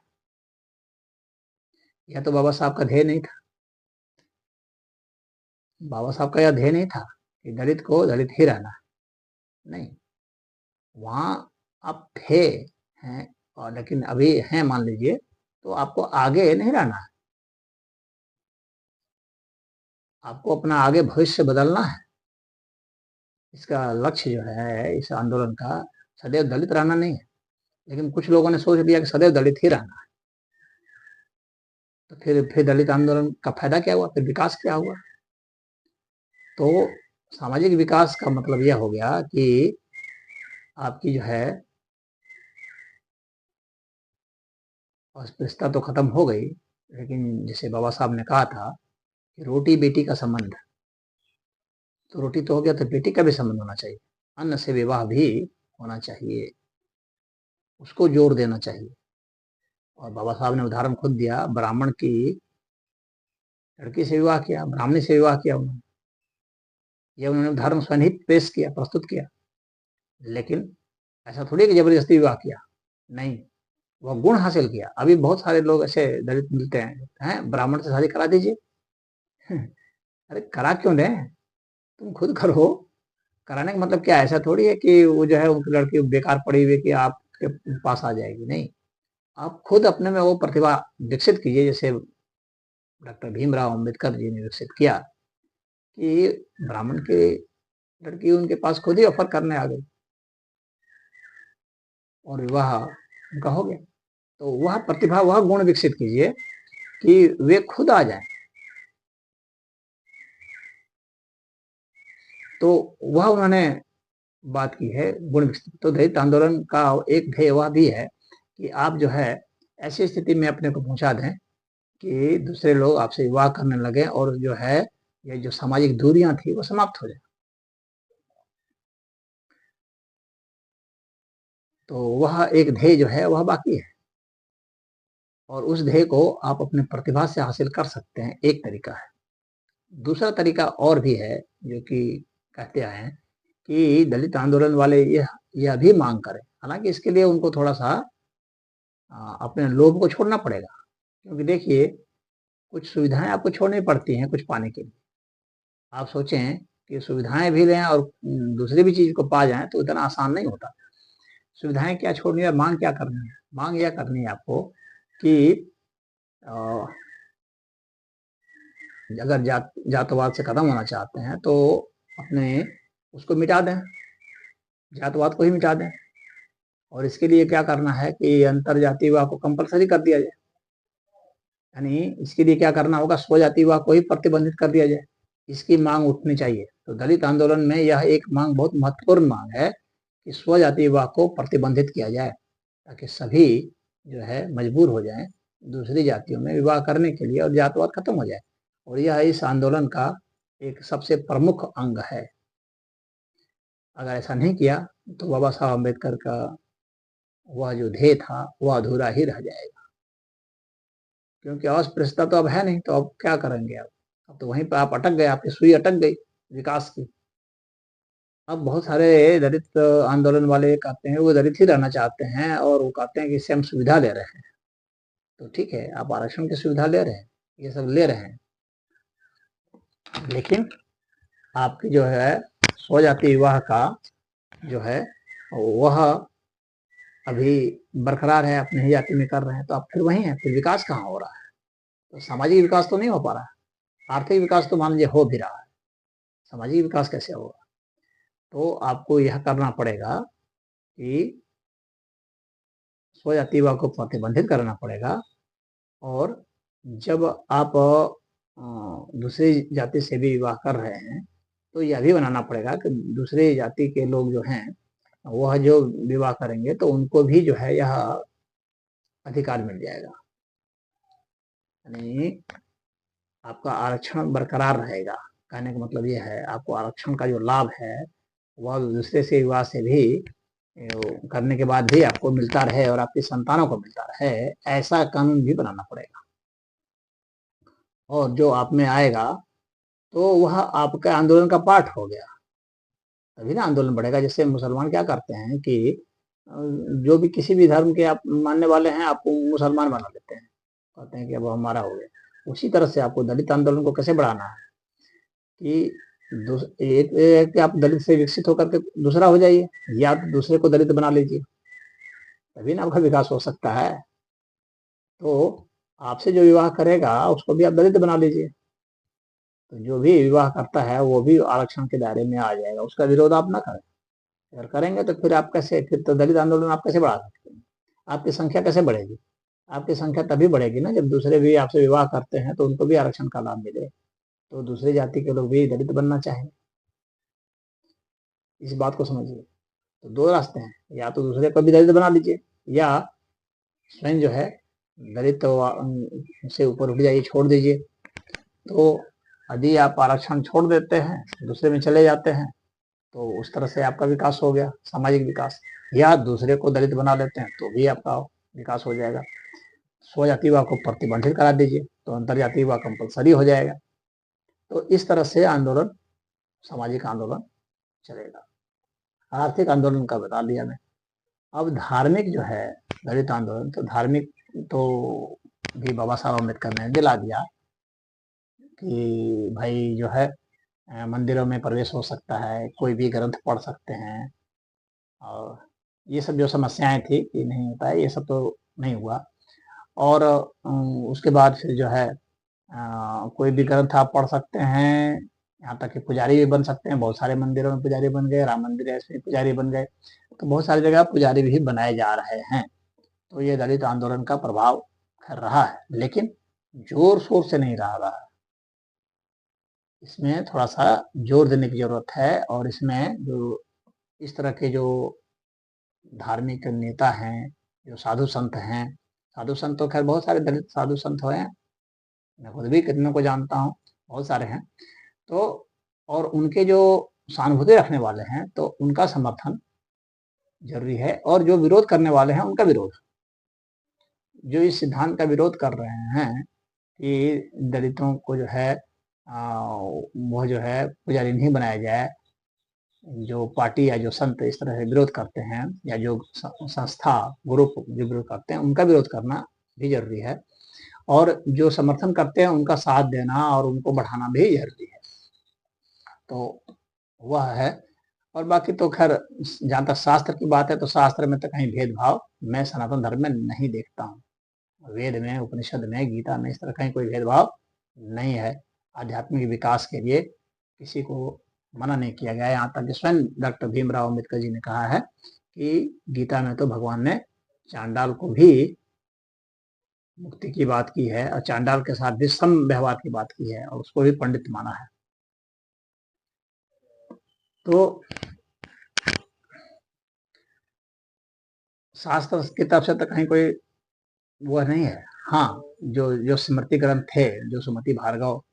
Speaker 1: यह तो बाबा साहब का ध्येय नहीं था। बाबा साहब का यह ध्येय नहीं था कि दलित को दलित ही रहना है, नहीं। वहां आप थे हैं, और लेकिन अभी हैं मान लीजिए, तो आपको आगे नहीं रहना है, आपको अपना आगे भविष्य बदलना है। इसका लक्ष्य जो है इस आंदोलन का सदैव दलित रहना नहीं है, लेकिन कुछ लोगों ने सोच लिया कि सदैव दलित ही रहना है। तो फिर दलित आंदोलन का फायदा क्या हुआ, फिर विकास क्या हुआ? तो सामाजिक विकास का मतलब यह हो गया कि आपकी जो है अस्पृश्यता तो खत्म हो गई, लेकिन जैसे बाबा साहब ने कहा था कि रोटी बेटी का संबंध, तो रोटी तो हो गया, तो बेटी का भी संबंध होना चाहिए, अन्न से विवाह भी होना चाहिए, उसको जोर देना चाहिए। और बाबा साहब ने उदाहरण खुद दिया, ब्राह्मण की लड़की से विवाह किया, ब्राह्मणी से विवाह किया उन्होंने, यह उन्होंने उदाहरण स्वयं ही पेश किया, प्रस्तुत किया। लेकिन ऐसा थोड़ी कि जबरदस्ती विवाह किया, नहीं, वह गुण हासिल किया। अभी बहुत सारे लोग ऐसे दलित मिलते हैं ब्राह्मण से शादी करा दीजिए। अरे करा क्यों दें, तुम खुद करो। कराने का मतलब क्या, ऐसा थोड़ी है कि वो जो है उनकी लड़की बेकार पड़ी हुई कि आपके पास आ जाएगी, नहीं, आप खुद अपने में वो प्रतिभा विकसित कीजिए, जैसे डॉक्टर भीमराव अंबेडकर जी ने विकसित किया कि ब्राह्मण की लड़की उनके पास खुद ही ऑफर करने आ गई और विवाह उनका हो गया। तो वह प्रतिभा, वह गुण विकसित कीजिए कि वे खुद आ जाएं। तो वह उन्होंने बात की है, गुण विकसित। तो दलित आंदोलन का एक ध्येय वह भी है कि आप जो है ऐसी स्थिति में अपने को पहुंचा दें कि दूसरे लोग आपसे विवाह करने लगे और जो है ये जो सामाजिक दूरियां थी वो समाप्त हो जाए। तो वह एक ध्येय जो है वह बाकी है, और उस ध्येय को आप अपने प्रतिभा से हासिल कर सकते हैं, एक तरीका है। दूसरा तरीका और भी है, जो कि कहते आए हैं कि दलित आंदोलन वाले यह भी मांग करें, हालांकि इसके लिए उनको थोड़ा सा अपने लोभ को छोड़ना पड़ेगा, क्योंकि देखिए कुछ सुविधाएं आपको छोड़नी पड़ती हैं कुछ पाने के लिए। आप सोचें कि सुविधाएं भी लें और दूसरी भी चीज को पा जाएं तो इतना आसान नहीं होता। सुविधाएं क्या छोड़नी है, मांग क्या करनी है? मांग यह करनी है आपको कि अगर जातवाद से खत्म होना चाहते हैं तो अपने उसको मिटा दें, जातवाद को ही मिटा दें। और इसके लिए क्या करना है कि अंतर जाति विवाह को कंपलसरी कर दिया जाए, यानी इसके लिए क्या करना होगा, स्वजाति विवाह को ही प्रतिबंधित कर दिया जाए। इसकी मांग उठनी चाहिए। तो दलित आंदोलन में यह एक मांग, बहुत महत्वपूर्ण मांग है कि स्वजाति विवाह को प्रतिबंधित किया जाए, ताकि सभी जो है मजबूर हो जाएं दूसरी जातियों में विवाह करने के लिए और जातवाद खत्म हो जाए। और यह इस आंदोलन का एक सबसे प्रमुख अंग है। अगर ऐसा नहीं किया तो बाबा साहब अम्बेडकर का वह जो ध्येय था वह अधूरा ही रह जाएगा, क्योंकि अस्पृश्यता तो अब है नहीं, तो अब क्या करेंगे आप? अब तो वहीं पर आप अटक गए, आपकी सुई अटक गई विकास की। अब बहुत सारे दलित आंदोलन वाले कहते हैं वो दलित ही रहना चाहते हैं, और वो कहते हैं कि इससे हम सुविधा ले रहे हैं। तो ठीक है, आप आरक्षण की सुविधा ले रहे हैं, ये सब ले रहे हैं, लेकिन आपकी जो है स्वजाति विवाह का जो है वह अभी बरकरार है, अपने ही जाति में कर रहे हैं, तो आप फिर वही है, फिर विकास कहाँ हो रहा है? तो सामाजिक विकास तो नहीं हो पा रहा है। आर्थिक विकास तो मान लीजिए हो भी रहा है, सामाजिक विकास कैसे होगा? तो आपको यह करना पड़ेगा कि स्वजाति विवाह को प्रतिबंधित करना पड़ेगा। और जब आप दूसरी जाति से भी विवाह कर रहे हैं तो यह भी बनाना पड़ेगा कि दूसरी जाति के लोग जो हैं वह जो विवाह करेंगे तो उनको भी जो है यह अधिकार मिल जाएगा, यानी आपका आरक्षण बरकरार रहेगा। कहने का मतलब यह है, आपको आरक्षण का जो लाभ है वह दूसरे से विवाह से भी करने के बाद भी आपको मिलता रहे और आपकी संतानों को मिलता रहे, ऐसा कानून भी बनाना पड़ेगा। और जो आप में आएगा तो वह आपका आंदोलन का पार्ट हो गया, तभी ना आंदोलन बढ़ेगा। जैसे मुसलमान क्या करते हैं कि जो भी किसी भी धर्म के आप मानने वाले हैं आपको मुसलमान बना देते हैं, कहते हैं कि अब हमारा हो गया। उसी तरह से आपको दलित आंदोलन को कैसे बढ़ाना है कि एक कि आप दलित से विकसित होकर के दूसरा हो जाइए, या तो दूसरे को दलित बना लीजिए, तभी ना आपका विकास हो सकता है। तो आपसे जो विवाह करेगा उसको भी आप दलित बना लीजिए, तो जो भी विवाह करता है वो भी आरक्षण के दायरे में आ जाएगा, उसका विरोध आप ना करें। अगर करेंगे तो फिर आप कैसे, फिर तो दलित आंदोलन आप कैसे बढ़ा सकते हैं? आपकी संख्या कैसे बढ़ेगी? आपकी संख्या तभी बढ़ेगी ना जब दूसरे भी आपसे विवाह करते हैं तो उनको भी आरक्षण का लाभ मिले, तो दूसरी जाति के लोग भी दलित बनना चाहें। इस बात को समझिए। तो दो रास्ते हैं, या तो दूसरे को भी दलित बना लीजिए, या स्वयं जो है दलित से ऊपर उठ जाइए, छोड़ दीजिए। तो यदि आप आरक्षण छोड़ देते हैं, दूसरे में चले जाते हैं, तो उस तरह से आपका विकास हो गया, सामाजिक विकास। या दूसरे को दलित बना लेते हैं तो भी आपका विकास हो जाएगा। स्वजाति विवाह को प्रतिबंधित करा दीजिए तो अंतरजातीय विवाह कंपलसरी हो जाएगा। तो इस तरह से आंदोलन, सामाजिक आंदोलन चलेगा। आर्थिक आंदोलन का बता दिया मैं। अब धार्मिक जो है दलित आंदोलन, तो धार्मिक तो भी बाबा साहब अम्बेडकर ने दिला दिया कि भाई जो है मंदिरों में प्रवेश हो सकता है, कोई भी ग्रंथ पढ़ सकते हैं, और ये सब जो समस्याएं थी कि नहीं होता है, ये सब तो नहीं हुआ। और उसके बाद फिर जो है कोई भी ग्रंथ आप पढ़ सकते हैं, यहाँ तक कि पुजारी भी बन सकते हैं। बहुत सारे मंदिरों में पुजारी बन गए, राम मंदिर है इसमें पुजारी बन गए, तो बहुत सारी जगह पुजारी भी बनाए जा रहे हैं। तो ये दलित आंदोलन का प्रभाव कर रहा है, लेकिन जोर शोर से नहीं रहा। इसमें थोड़ा सा जोर देने की जरूरत है, और इसमें जो इस तरह के जो धार्मिक नेता हैं, जो साधु संत हैं, साधु संत तो खैर बहुत सारे दलित साधु संत हैं, मैं खुद भी कितनों को जानता हूँ, बहुत सारे हैं। तो और उनके जो सहानुभूति रखने वाले हैं तो उनका समर्थन जरूरी है, और जो विरोध करने वाले हैं उनका विरोध, जो इस सिद्धांत का विरोध कर रहे हैं कि दलितों को जो है वो जो है पुजारी नहीं बनाया जाए, जो पार्टी या जो संत इस तरह से विरोध करते हैं, या जो संस्था ग्रुप जो विरोध करते हैं, उनका विरोध करना भी जरूरी है, और जो समर्थन करते हैं उनका साथ देना और उनको बढ़ाना भी जरूरी है। तो वह है। और बाकी तो खैर जहाँ तक शास्त्र की बात है, तो शास्त्र में तो कहीं भेदभाव मैं सनातन धर्म में नहीं देखता हूँ। वेद में, उपनिषद में, गीता में इस तरह कहीं कोई भेदभाव नहीं है। आध्यात्मिक विकास के लिए किसी को मना नहीं किया गया है। यहाँ तक कि स्वयं डॉक्टर भीमराव अम्बेडकर जी ने कहा है कि गीता में तो भगवान ने चांडाल को भी मुक्ति की बात की है, और चांडाल के साथ भी सम व्यवहार की बात की है, और उसको भी पंडित माना है। तो शास्त्र की तरफ से तो कहीं कोई वह नहीं है। हाँ, जो जो स्मृति ग्रंथ थे, जो सुमति भार्गव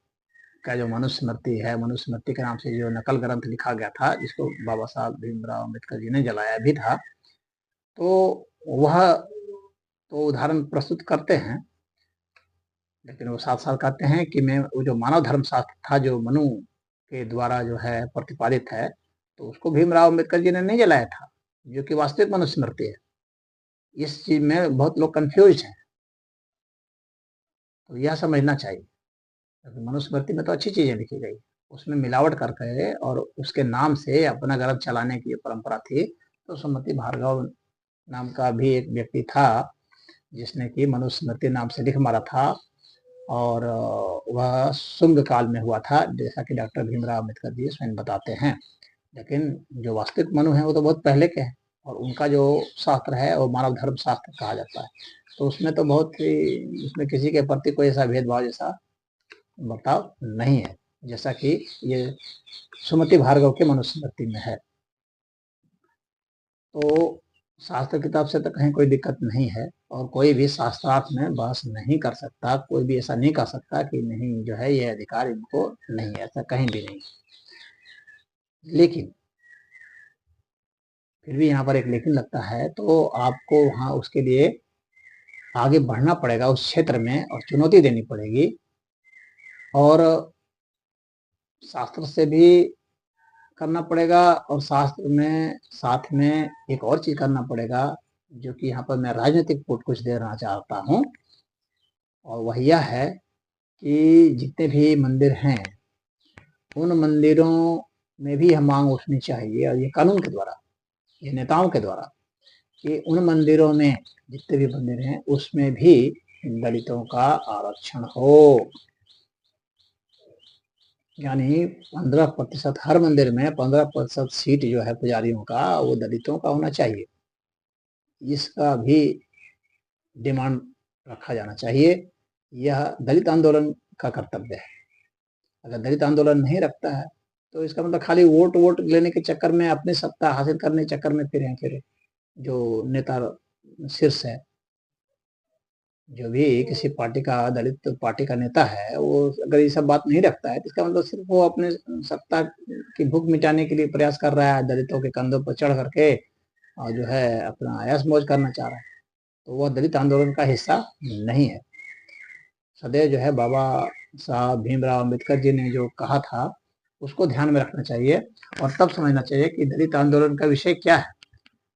Speaker 1: का जो मनुस्मृति है, मनुस्मृति के नाम से जो नकल ग्रंथ लिखा गया था, जिसको बाबा साहब भीमराव अम्बेडकर जी ने जलाया भी था, तो वह तो उदाहरण प्रस्तुत करते हैं, लेकिन वो साथ साथ कहते हैं कि मैं वो जो मानव धर्म शास्त्र था, जो मनु के द्वारा जो है प्रतिपादित है, तो उसको भीमराव अम्बेडकर जी ने नहीं जलाया था, जो कि वास्तविक मनुस्मृति है। इस चीज में बहुत लोग कंफ्यूज हैं, तो यह समझना चाहिए। मनुस्मृति में तो अच्छी चीजें लिखी गई, उसमें मिलावट करके और उसके नाम से अपना ग्रंथ चलाने की परंपरा थी। तो सुमति भार्गव नाम का भी एक व्यक्ति था जिसने कि मनुस्मृति नाम से लिख मारा था, और वह शुंग काल में हुआ था, जैसा कि डॉक्टर भीमराव अम्बेडकर जी स्वयं बताते हैं। लेकिन जो वास्तविक मनु है वो तो बहुत पहले के हैं, और उनका जो शास्त्र है वो मानव धर्म शास्त्र कहा जाता है। तो उसमें तो बहुत ही, उसमें किसी के प्रति कोई ऐसा भेदभाव जैसा बर्ताव नहीं है, जैसा कि ये सुमति भार्गव के मनुस्मृति में है। तो शास्त्र किताब से तो कहीं कोई दिक्कत नहीं है, और कोई भी शास्त्रार्थ में बहस नहीं कर सकता, कोई भी ऐसा नहीं कर सकता कि नहीं जो है ये अधिकार इनको नहीं है, ऐसा कहीं भी नहीं। लेकिन फिर भी यहाँ पर एक लेकिन लगता है, तो आपको वहाँ उसके लिए आगे बढ़ना पड़ेगा उस क्षेत्र में, और चुनौती देनी पड़ेगी, और शास्त्र से भी करना पड़ेगा, और शास्त्र में साथ में एक और चीज करना पड़ेगा, जो कि यहाँ पर मैं राजनीतिक पुट कुछ देना चाहता हूँ, और वह यह है कि जितने भी मंदिर हैं उन मंदिरों में भी यह मांग उठनी चाहिए, और ये कानून के द्वारा, ये नेताओं के द्वारा, कि उन मंदिरों में जितने भी मंदिर हैं उसमें भी दलितों का आरक्षण हो। यानी 15% हर मंदिर में 15% सीट जो है पुजारियों का वो दलितों का होना चाहिए। इसका भी डिमांड रखा जाना चाहिए। यह दलित आंदोलन का कर्तव्य है। अगर दलित आंदोलन नहीं रखता है तो इसका मतलब खाली वोट लेने के चक्कर में, अपनी सत्ता हासिल करने के चक्कर में फिर जो नेता शीर्ष है, जो भी किसी पार्टी का, दलित पार्टी का नेता है, वो अगर ये सब बात नहीं रखता है तो इसका मतलब सिर्फ वो अपने सत्ता की भूख मिटाने के लिए प्रयास कर रहा है, दलितों के कंधों पर चढ़ करके, और जो है अपना ऐश मौज करना चाह रहा है। तो वह दलित आंदोलन का हिस्सा नहीं है। सदैव जो है बाबा साहब भीमराव अम्बेडकर जी ने जो कहा था उसको ध्यान में रखना चाहिए, और तब समझना चाहिए कि दलित आंदोलन का विषय क्या है।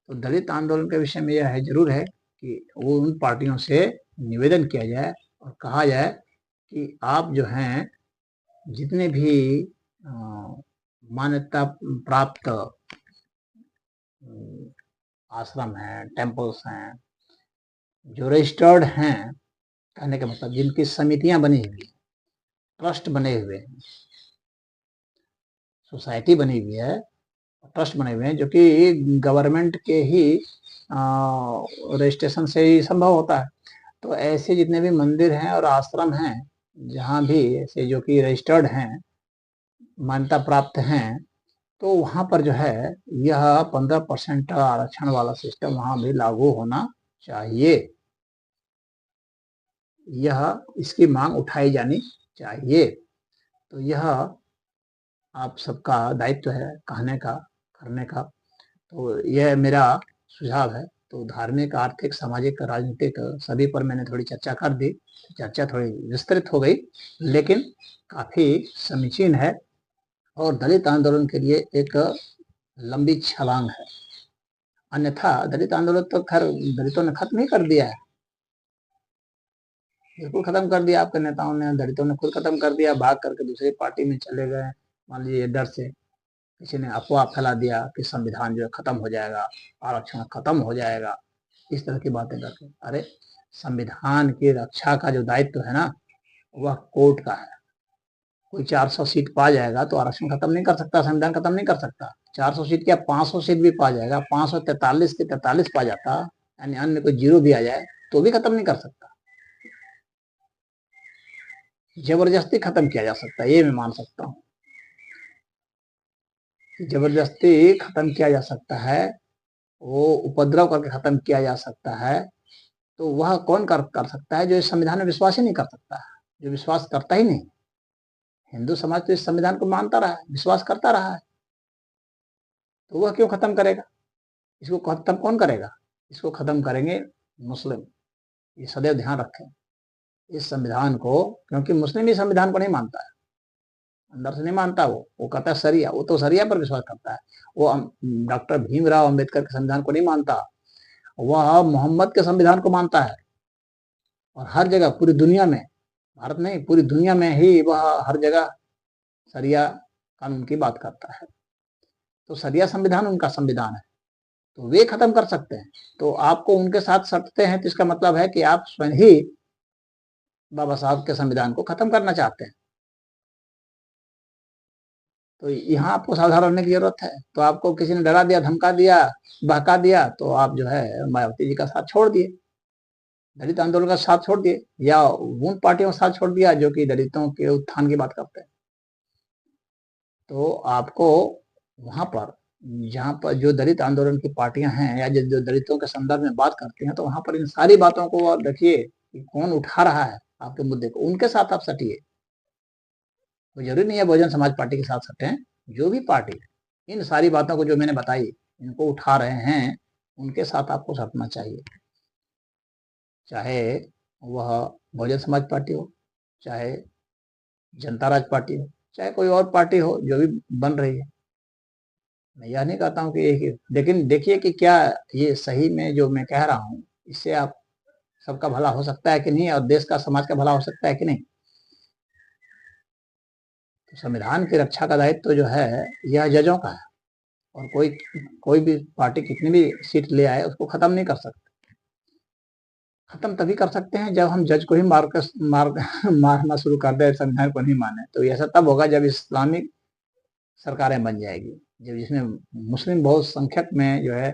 Speaker 1: तो दलित आंदोलन के विषय में यह है, जरूर है कि वो उन पार्टियों से निवेदन किया जाए और कहा जाए कि आप जो हैं जितने भी मान्यता प्राप्त आश्रम हैं, टेम्पल्स हैं, जो रजिस्टर्ड हैं, कहने का मतलब जिनकी समितियां बनी हुई, ट्रस्ट बने हुए हैं, सोसाइटी बनी हुई है, ट्रस्ट बने हुए हैं, जो कि गवर्नमेंट के ही रजिस्ट्रेशन से ही संभव होता है। तो ऐसे जितने भी मंदिर हैं और आश्रम हैं, जहाँ भी ऐसे जो कि रजिस्टर्ड हैं, मान्यता प्राप्त हैं, तो वहाँ पर जो है यह 15% आरक्षण वाला सिस्टम वहाँ भी लागू होना चाहिए। यह इसकी मांग उठाई जानी चाहिए। तो यह आप सबका दायित्व है कहने का, करने का। तो यह मेरा सुझाव है। तो धार्मिक, आर्थिक, सामाजिक, राजनीतिक सभी पर मैंने थोड़ी चर्चा कर दी। चर्चा थोड़ी विस्तृत हो गई, लेकिन काफ़ी समीचीन है, और दलित आंदोलन के लिए एक लंबी छलांग है। अन्यथा दलित आंदोलन तो खैर दलितों ने खत्म ही कर दिया है, बिल्कुल खत्म कर दिया। आपके नेताओं ने, दलितों ने खुद खत्म कर दिया, भाग करके दूसरी पार्टी में चले गए। मान लीजिए डर से किसी ने अफवाह फैला दिया कि संविधान जो है खत्म हो जाएगा, आरक्षण खत्म हो जाएगा, इस तरह की बातें करके। अरे संविधान की रक्षा का जो दायित्व है ना, वह कोर्ट का है। कोई 400 सीट पा जाएगा तो आरक्षण खत्म नहीं कर सकता, संविधान खत्म नहीं कर सकता। 400 सीट क्या 500 सीट भी पा जाएगा, 543 के 43 पा जाता, यानी अन्य कोई जीरो भी आ जाए तो भी खत्म नहीं कर सकता। जबरदस्ती खत्म किया जा सकता है, ये मैं मान सकता हूँ। जबरदस्ती खत्म किया जा सकता है, वो उपद्रव करके खत्म किया जा सकता है। तो वह कौन कर सकता है? जो इस संविधान में विश्वास ही नहीं कर सकता है, जो विश्वास करता ही नहीं। हिंदू समाज तो इस संविधान को मानता रहा है, विश्वास करता रहा है, तो वह क्यों खत्म करेगा? इसको खत्म कौन करेगा? इसको खत्म करेंगे मुस्लिम। ये सदैव ध्यान रखें इस संविधान को, क्योंकि मुस्लिम इस संविधान को नहीं मानता है, अंदर से नहीं मानता। वो कहता है सरिया, वो तो सरिया पर विश्वास करता है। वो डॉक्टर भीमराव अंबेडकर के संविधान को नहीं मानता, वह मोहम्मद के संविधान को मानता है। और हर जगह पूरी दुनिया में, भारत नहीं पूरी दुनिया में ही वह हर जगह सरिया कानून की बात करता है। तो सरिया संविधान उनका संविधान है, तो वे खत्म कर सकते हैं। तो आपको उनके साथ सटते हैं तो इसका मतलब है कि आप स्वयं ही बाबा साहब के संविधान को खत्म करना चाहते हैं। तो यहाँ आपको सावधान रहने की जरूरत है। तो आपको किसी ने डरा दिया, धमका दिया, बहका दिया, तो आप जो है मायावती जी का साथ छोड़ दिए, दलित आंदोलन का साथ छोड़ दिए, या उन पार्टियों का साथ छोड़ दिया जो कि दलितों के उत्थान की बात करते हैं। तो आपको वहां पर, जहां पर जो दलित आंदोलन की पार्टियां हैं या जो दलितों के संदर्भ में बात करती हैं, तो वहां पर इन सारी बातों को देखिए कि कौन उठा रहा है आपके मुद्दे को, उनके साथ आप सटिए। तो जरूरी नहीं है बहुजन समाज पार्टी के साथ सटे, जो भी पार्टी इन सारी बातों को जो मैंने बताई इनको उठा रहे हैं, उनके साथ आपको सटना चाहिए। चाहे वह बहुजन समाज पार्टी हो, चाहे जनता राज पार्टी हो, चाहे कोई और पार्टी हो जो भी बन रही है। मैं यह नहीं कहता हूँ कि एक ही, लेकिन देखिए कि क्या ये सही में जो मैं कह रहा हूँ, इससे आप सबका भला हो सकता है कि नहीं, और देश का, समाज का भला हो सकता है कि नहीं। तो संविधान की रक्षा का दायित्व तो जो है यह जजों का है, और कोई भी पार्टी कितनी भी सीट ले आए उसको खत्म नहीं कर सकते। खत्म तभी कर सकते हैं जब हम जज को ही मारना शुरू कर दे, संविधान को नहीं माने। तो ऐसा तब होगा जब इस्लामिक सरकारें बन जाएगी, जब जिसमें मुस्लिम बहुत संख्यक में जो है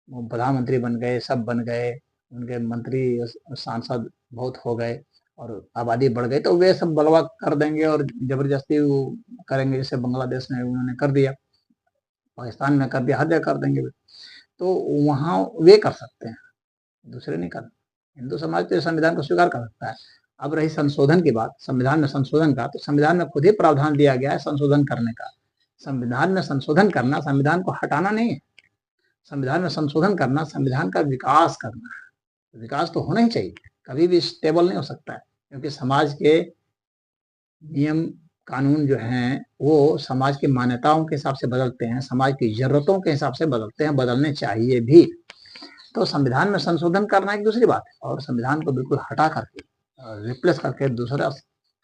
Speaker 1: प्रधानमंत्री बन गए, सब बन गए, उनके मंत्री सांसद बहुत हो गए और आबादी बढ़ गई, तो वे सब बलवा कर देंगे और जबरदस्ती वो करेंगे, जैसे बांग्लादेश में उन्होंने कर दिया, पाकिस्तान में कर दिया, हर जगह कर देंगे। तो वहाँ वे कर सकते हैं, दूसरे नहीं कर। हिंदू समाज तो संविधान को स्वीकार कर सकता है। अब रही संशोधन की बात, संविधान में संशोधन का, तो संविधान में खुद ही प्रावधान दिया गया है संशोधन करने का। संविधान में संशोधन करना संविधान को हटाना नहीं है, संविधान में संशोधन करना संविधान का विकास करना है। विकास तो होना ही चाहिए, कभी भी स्टेबल नहीं हो सकता है, क्योंकि समाज के नियम कानून जो हैं वो समाज की मान्यताओं के हिसाब से बदलते हैं, समाज की जरूरतों के हिसाब से बदलते हैं, बदलने चाहिए भी। तो संविधान में संशोधन करना एक दूसरी बात है, और संविधान को बिल्कुल हटा करके रिप्लेस करके दूसरा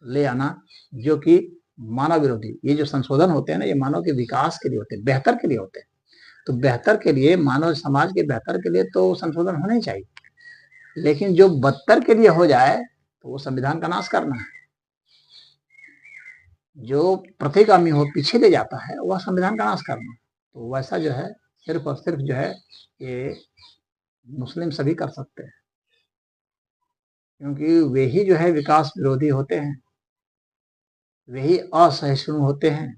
Speaker 1: ले आना जो कि मानव विरोधी, ये जो संशोधन होते हैं ना, ये मानव के विकास के लिए होते हैं, बेहतर के लिए होते हैं। तो बेहतर के लिए, मानव समाज के बेहतर के लिए तो संशोधन होना ही चाहिए, लेकिन जो बदतर के लिए हो जाए तो वो संविधान का नाश करना है। जो प्रतिगामी हो, पीछे ले जाता है, वह संविधान का नाश करना। तो वैसा जो है सिर्फ और सिर्फ जो है ये मुस्लिम सभी कर सकते हैं, क्योंकि वे ही जो है विकास विरोधी होते हैं, वे ही असहिष्णु होते हैं,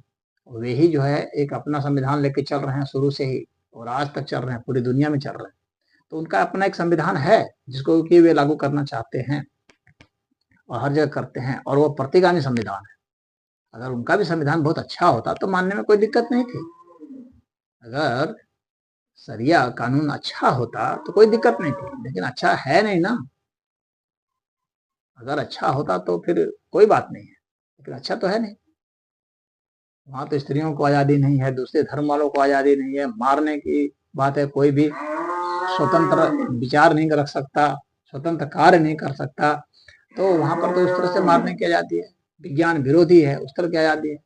Speaker 1: वे ही जो है एक अपना संविधान लेके चल रहे हैं शुरू से ही, और आज तक चल रहे हैं, पूरी दुनिया में चल रहे हैं। तो उनका अपना एक संविधान है जिसको कि वे लागू करना चाहते हैं और हर जगह करते हैं, और वो प्रतिगामी संविधान है। अगर उनका भी संविधान बहुत अच्छा होता तो मानने में कोई दिक्कत नहीं थी। अगर शरिया कानून अच्छा होता तो कोई दिक्कत नहीं थी, लेकिन अच्छा है नहीं ना। अगर अच्छा होता तो फिर कोई बात नहीं है, लेकिन अच्छा तो है नहीं। वहां तो स्त्रियों को आज़ादी नहीं है, दूसरे धर्म वालों को आज़ादी नहीं है, मारने की बात है, कोई भी स्वतंत्र विचार नहीं रख सकता, स्वतंत्र कार्य नहीं कर सकता। तो वहां पर तो उस तरह से मारने की आज़ादी है, विज्ञान विरोधी है, उस तरह की आज़ादी है।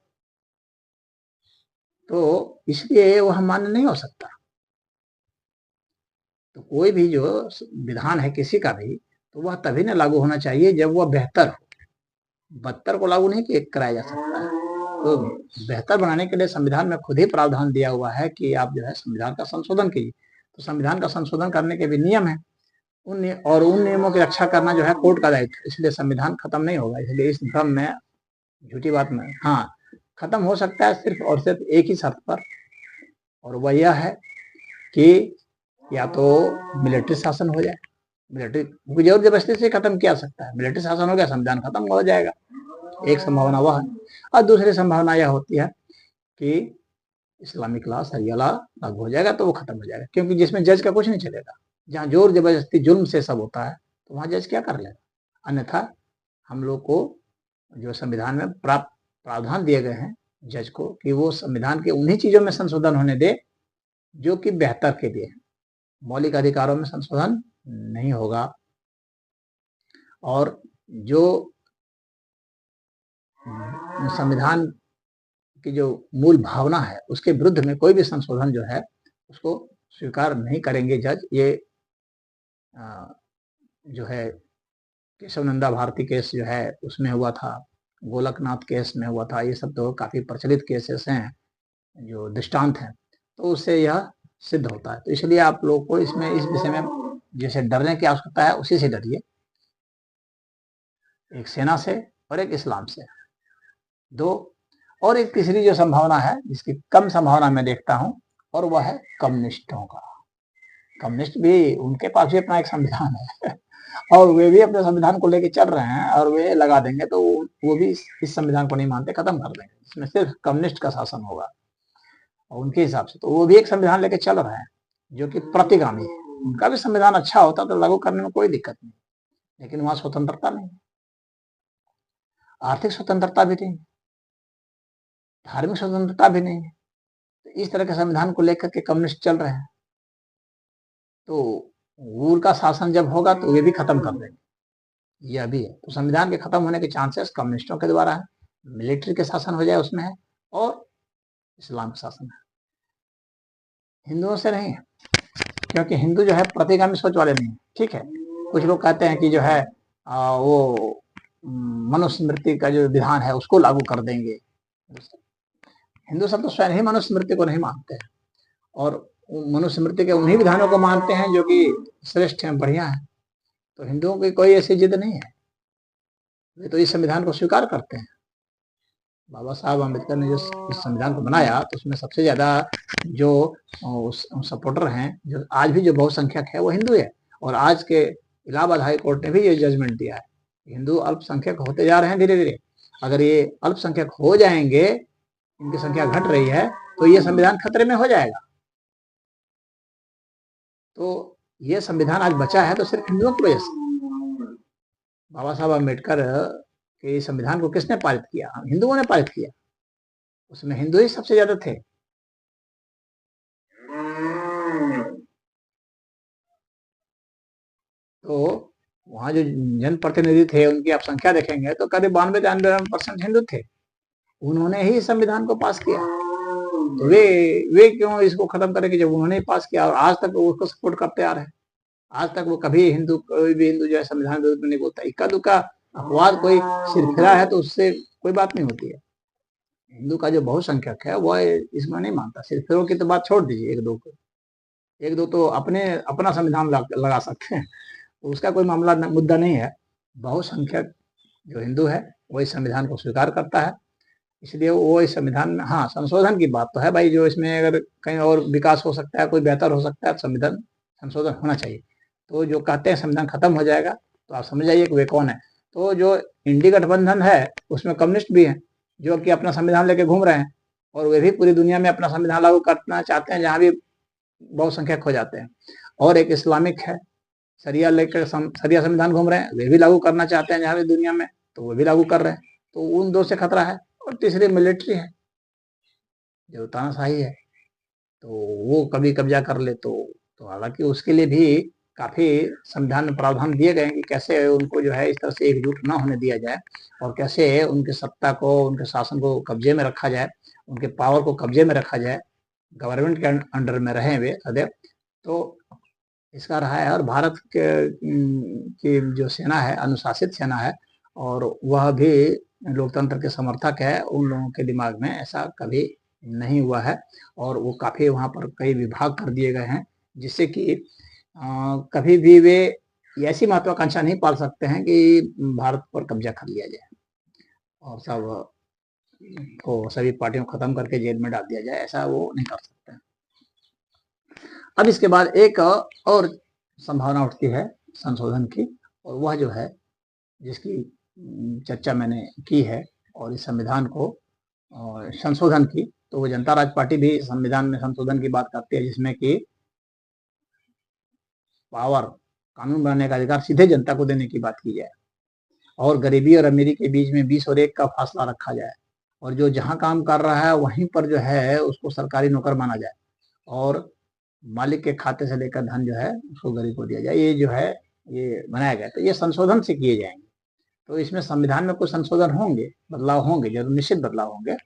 Speaker 1: तो इसलिए वह मान्य नहीं हो सकता। तो कोई भी जो विधान है किसी का भी, तो वह तभी न लागू होना चाहिए जब वह बेहतर हो। बदतर को लागू नहीं कराया जा सकता है। तो बेहतर बनाने के लिए संविधान में खुद ही प्रावधान दिया हुआ है कि आप जो है संविधान का संशोधन कीजिए। तो संविधान का संशोधन करने के भी नियम है, उन नियमों की रक्षा करना जो है कोर्ट का दायित्व है। इसलिए संविधान खत्म नहीं होगा। इसलिए इस भ्रम में, झूठी बात में, हाँ खत्म हो सकता है सिर्फ और सिर्फ एक ही शर्त पर, और वह यह है कि या तो मिलिट्री शासन हो जाए। मिलिट्री जोर जबरदस्ती से खत्म किया सकता है, मिलिट्री शासन हो गया, संविधान खत्म हो जाएगा, एक संभावना वह है। और दूसरी संभावना यह होती है कि इस्लामिक लॉ, शरिया लॉ लागू हो जाएगा, तो वो खत्म हो जाएगा, क्योंकि जिसमें जज का कुछ नहीं चलेगा। जहाँ जोर जबरदस्ती जुल्म से सब होता है तो वहां जज क्या कर लेगा। अन्यथा हम लोग को जो संविधान में प्राप्त प्रावधान दिए गए हैं जज को, कि वो संविधान के उन्हीं चीजों में संशोधन होने दे जो कि बेहतर के लिए है, मौलिक अधिकारों में संशोधन नहीं होगा। और जो संविधान की जो मूल भावना है उसके विरुद्ध में कोई भी संशोधन जो है उसको स्वीकार नहीं करेंगे जज। ये जो है केशव नंदा भारती केस जो है उसमें हुआ था, गोलकनाथ केस में हुआ था, ये सब तो काफी प्रचलित केसेस हैं जो दृष्टांत हैं, तो उससे यह सिद्ध होता है। तो इसलिए आप लोग को इसमें इस विषय में जैसे डरने की आवश्यकता है उसी से डरिए, एक सेना से और एक इस्लाम से, दो। और एक तीसरी जो संभावना है जिसकी कम संभावना मैं देखता हूं, और वह है कम्युनिस्टों का। कम्युनिस्ट भी, उनके पास भी अपना एक संविधान है और वे भी अपने संविधान को लेके चल रहे हैं, और वे लगा देंगे तो वो भी इस संविधान को नहीं मानते, खत्म कर देंगे, इसमें सिर्फ कम्युनिस्ट का शासन होगा। और उनके हिसाब से तो वो भी एक संविधान लेके चल रहे हैं जो कि प्रतिगामी है। उनका भी संविधान अच्छा होता तो लागू करने में कोई दिक्कत नहीं, लेकिन वहां स्वतंत्रता नहीं, आर्थिक स्वतंत्रता भी नहीं, धार्मिक स्वतंत्रता भी नहीं है। तो इस तरह के संविधान को लेकर के कम्युनिस्ट चल रहे हैं। तो उनका शासन जब होगा तो वे भी खत्म कर देंगे, यह भी है। तो संविधान के खत्म होने के चांसेस कम्युनिस्टों के द्वारा है, मिलिट्री के शासन हो जाए उसमें है, और इस्लाम का शासन है। हिंदुओं से नहीं है, क्योंकि हिंदू जो है प्रतिगामी सोच वाले नहीं है। ठीक है, कुछ लोग कहते हैं कि जो है वो मनुस्मृति का जो विधान है उसको लागू कर देंगे। हिंदू सब तो स्वयं ही मनुस्मृति को नहीं मानते हैं, और मनुस्मृति के उन्हीं विधानों को मानते हैं जो कि श्रेष्ठ हैं, बढ़िया है। तो हिंदुओं की कोई ऐसी जिद नहीं है, वे तो इस संविधान को स्वीकार करते हैं। बाबा साहब अम्बेडकर ने जो इस संविधान को बनाया, तो उसमें सबसे ज्यादा जो सपोर्टर हैं, जो आज भी जो बहुसंख्यक है, वो हिंदू है। और आज के इलाहाबाद हाई कोर्ट ने भी ये जजमेंट दिया है, हिंदू अल्पसंख्यक होते जा रहे हैं धीरे धीरे। अगर ये अल्पसंख्यक हो जाएंगे, इनकी संख्या घट रही है, तो ये संविधान खतरे में हो जाएगा। तो ये संविधान आज बचा है तो सिर्फ हिंदुओं की वजह से। बाबा साहब अम्बेडकर के संविधान को किसने पारित किया? हिंदुओं ने पारित किया। उसमें हिंदू ही सबसे ज्यादा थे। तो वहां जो जनप्रतिनिधि थे, उनकी आप संख्या देखेंगे तो करीब 92-93% हिंदू थे। उन्होंने ही संविधान को पास किया। तो वे क्यों इसको खत्म करेंगे जब उन्होंने पास किया, और आज तक वो उसको सपोर्ट करते आ रहे हैं। आज तक वो कभी हिंदू, कोई भी हिंदू जो है संविधान विरुद्ध में नहीं बोलता। इक्का दुक्का अपवाद कोई सिरफिरा है तो उससे कोई बात नहीं होती है। हिंदू का जो बहुसंख्यक है वो इसमें नहीं मानता। सिरफिरों की तो बात छोड़ दीजिए, एक दो तो अपना संविधान लगा सकते हैं, तो उसका कोई मामला मुद्दा नहीं है। बहुसंख्यक जो हिंदू है वो इस संविधान को स्वीकार करता है, इसलिए वो इस संविधान में, हाँ, संशोधन की बात तो है भाई, जो इसमें अगर कहीं और विकास हो सकता है, कोई बेहतर हो सकता है, संविधान संशोधन होना चाहिए। तो जो कहते हैं संविधान खत्म हो जाएगा, तो आप समझ जाइए कि वे कौन है। तो जो इंडी गठबंधन है उसमें कम्युनिस्ट भी हैं, जो कि अपना संविधान लेके घूम रहे हैं, और वे भी पूरी दुनिया में अपना संविधान लागू करना चाहते हैं जहाँ भी बहुसंख्यक हो जाते हैं। और एक इस्लामिक है, सरिया लेकर सरिया संविधान घूम रहे हैं, वे भी लागू करना चाहते हैं जहाँ भी दुनिया में, तो वो भी लागू कर रहे हैं। तो उन दो से खतरा है। और तीसरी मिलिट्री है, जो तानाशाही है, तो वो कभी कब्जा कर ले तो हालांकि उसके लिए भी काफी संविधान में प्रावधान दिए गए हैं कि कैसे उनको जो है इस तरह से एकजुट ना होने दिया जाए, और कैसे उनके सत्ता को, उनके शासन को कब्जे में रखा जाए, उनके पावर को कब्जे में रखा जाए, गवर्नमेंट के अंडर में रहें वे सदैव। तो इसका रहा है। और भारत की जो सेना है, अनुशासित सेना है, और वह भी लोकतंत्र के समर्थक है। उन लोगों के दिमाग में ऐसा कभी नहीं हुआ है, और वो काफी वहां पर कई विभाग कर दिए गए हैं, जिससे कि कभी भी वे ऐसी महत्वाकांक्षा नहीं पाल सकते हैं कि भारत पर कब्जा कर लिया जाए और सभी पार्टियों को खत्म करके जेल में डाल दिया जाए। ऐसा वो नहीं कर सकते हैं। अब इसके बाद एक और संभावना उठती है संशोधन की, और वह जो है जिसकी चर्चा मैंने की है, और इस संविधान को संशोधन की, तो वो जनता राज पार्टी भी संविधान में संशोधन की बात करती है, जिसमें कि पावर, कानून बनाने का अधिकार सीधे जनता को देने की बात की जाए, और गरीबी और अमीरी के बीच में 20 और 1 का फासला रखा जाए, और जो जहां काम कर रहा है वहीं पर जो है उसको सरकारी नौकर माना जाए, और मालिक के खाते से लेकर धन जो है उसको गरीब को दिया जाए। ये जो है ये बनाया गया, तो ये संशोधन से किए जाएंगे। तो इसमें संविधान में कुछ संशोधन होंगे, बदलाव होंगे, जरूर निश्चित बदलाव होंगे,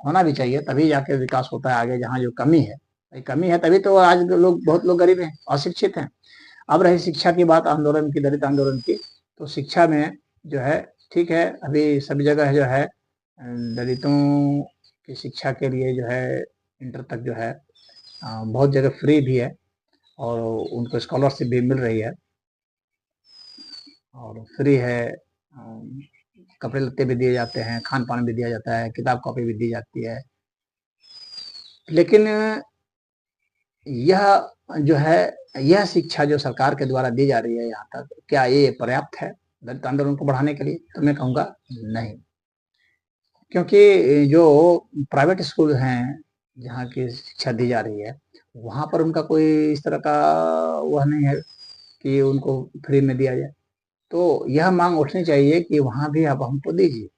Speaker 1: होना भी चाहिए, तभी जाके विकास होता है आगे। जहाँ जो कमी है तभी तो आज बहुत लोग गरीब हैं, अशिक्षित हैं। अब रही शिक्षा की बात, आंदोलन की, दलित आंदोलन की, तो शिक्षा में जो है ठीक है, अभी सभी जगह जो है दलितों की शिक्षा के लिए जो है इंटर तक जो है बहुत जगह फ्री भी है, और उनको स्कॉलरशिप भी मिल रही है, और फ्री है, कपड़े लत्ते भी दिए जाते हैं, खान पान भी दिया जाता है, किताब कॉपी भी दी जाती है। लेकिन यह जो है, यह शिक्षा जो सरकार के द्वारा दी जा रही है यहाँ तक, क्या ये पर्याप्त है दलित आंदोलन को बढ़ाने के लिए? तो मैं कहूँगा नहीं, क्योंकि जो प्राइवेट स्कूल हैं जहाँ की शिक्षा दी जा रही है, वहाँ पर उनका कोई इस तरह का वह नहीं है कि उनको फ्री में दिया जाए। तो यह मांग उठनी चाहिए कि वहाँ भी आप हमको दीजिए,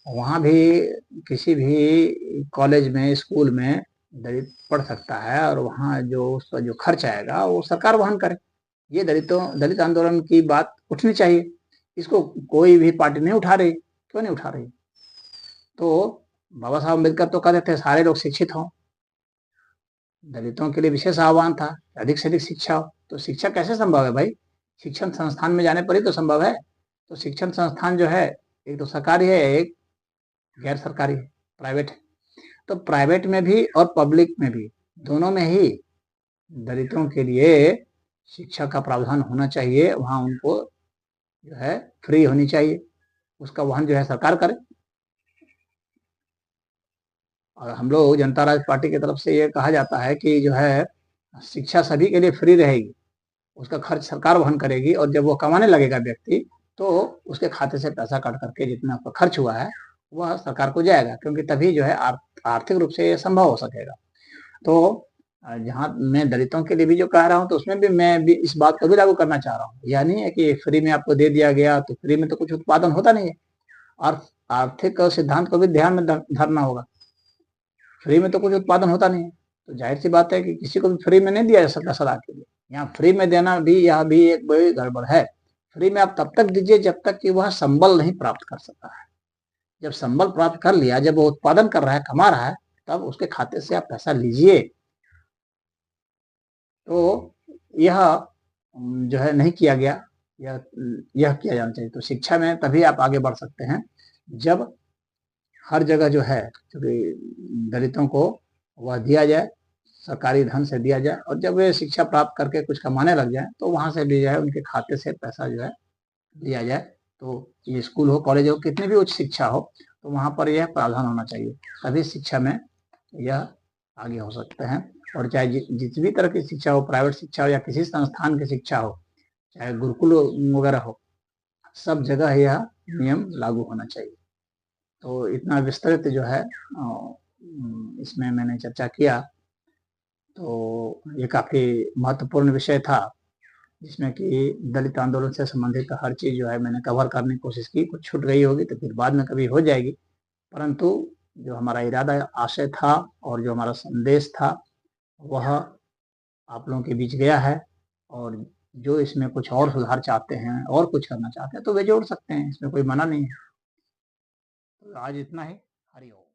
Speaker 1: वहाँ भी किसी भी कॉलेज में, स्कूल में दलित पढ़ सकता है, और वहाँ जो उसका जो खर्च आएगा वो सरकार वहन करे। ये दलित आंदोलन की बात उठनी चाहिए। इसको कोई भी पार्टी नहीं उठा रही, क्यों नहीं उठा रही? तो बाबा साहब अम्बेडकर तो कहते थे सारे लोग शिक्षित हों, दलितों के लिए विशेष आह्वान था, अधिक से अधिक शिक्षा हो। तो शिक्षा कैसे संभव है भाई? शिक्षण संस्थान में जाने पर ही तो संभव है। तो शिक्षण संस्थान जो है, एक तो सरकारी है, एक गैर सरकारी है, प्राइवेट है। तो प्राइवेट में भी और पब्लिक में भी, दोनों में ही दलितों के लिए शिक्षा का प्रावधान होना चाहिए। वहाँ उनको जो है फ्री होनी चाहिए, उसका वहन जो है सरकार करे। और हम लोग जनता राज पार्टी की तरफ से ये कहा जाता है कि जो है शिक्षा सभी के लिए फ्री रहेगी, उसका खर्च सरकार वहन करेगी, और जब वो कमाने लगेगा व्यक्ति, तो उसके खाते से पैसा काट करके जितना उसका खर्च हुआ है वह सरकार को जाएगा, क्योंकि तभी जो है आर्थिक रूप से ये संभव हो सकेगा। तो जहाँ मैं दलितों के लिए भी जो कह रहा हूँ, तो उसमें भी मैं भी इस बात को भी लागू करना चाह रहा हूँ। यह नहीं है कि फ्री में आपको दे दिया गया, तो फ्री में तो कुछ उत्पादन होता नहीं है, और आर्थिक सिद्धांत को भी ध्यान में धरना होगा। फ्री में तो कुछ उत्पादन होता नहीं है, तो जाहिर सी बात है कि किसी को भी फ्री में नहीं दिया जा सकता सदा के लिए। यहाँ फ्री में देना भी, यह भी एक बड़ी गड़बड़ है। फ्री में आप तब तक दीजिए जब तक कि वह संबल नहीं प्राप्त कर सकता है। जब संबल प्राप्त कर लिया, जब वो उत्पादन कर रहा है, कमा रहा है, तब उसके खाते से आप पैसा लीजिए। तो यह जो है नहीं किया गया, यह किया जाना चाहिए। तो शिक्षा में तभी आप आगे बढ़ सकते हैं जब हर जगह जो है दलितों को वह दिया जाए, सरकारी धन से दिया जाए, और जब वे शिक्षा प्राप्त करके कुछ कमाने लग जाए, तो वहाँ से भी जो है उनके खाते से पैसा जो है दिया जाए। तो ये स्कूल हो, कॉलेज हो, कितनी भी उच्च शिक्षा हो, तो वहाँ पर यह प्रावधान होना चाहिए, तभी शिक्षा में यह आगे हो सकते हैं। और चाहे जिस भी तरह की शिक्षा हो, प्राइवेट शिक्षा हो या किसी संस्थान की शिक्षा हो, चाहे गुरुकुल वगैरह हो, सब जगह यह नियम लागू होना चाहिए। तो इतना विस्तृत जो है इसमें मैंने चर्चा किया। तो ये काफ़ी महत्वपूर्ण विषय था, जिसमें कि दलित आंदोलन से संबंधित हर चीज़ जो है मैंने कवर करने की कोशिश की। कुछ छूट गई होगी तो फिर बाद में कभी हो जाएगी, परंतु जो हमारा इरादा आशय था और जो हमारा संदेश था, वह आप लोगों के बीच गया है। और जो इसमें कुछ और सुधार चाहते हैं और कुछ करना चाहते हैं, तो वे जोड़ सकते हैं, इसमें कोई मना नहीं है। तो आज इतना ही। हरि ओम।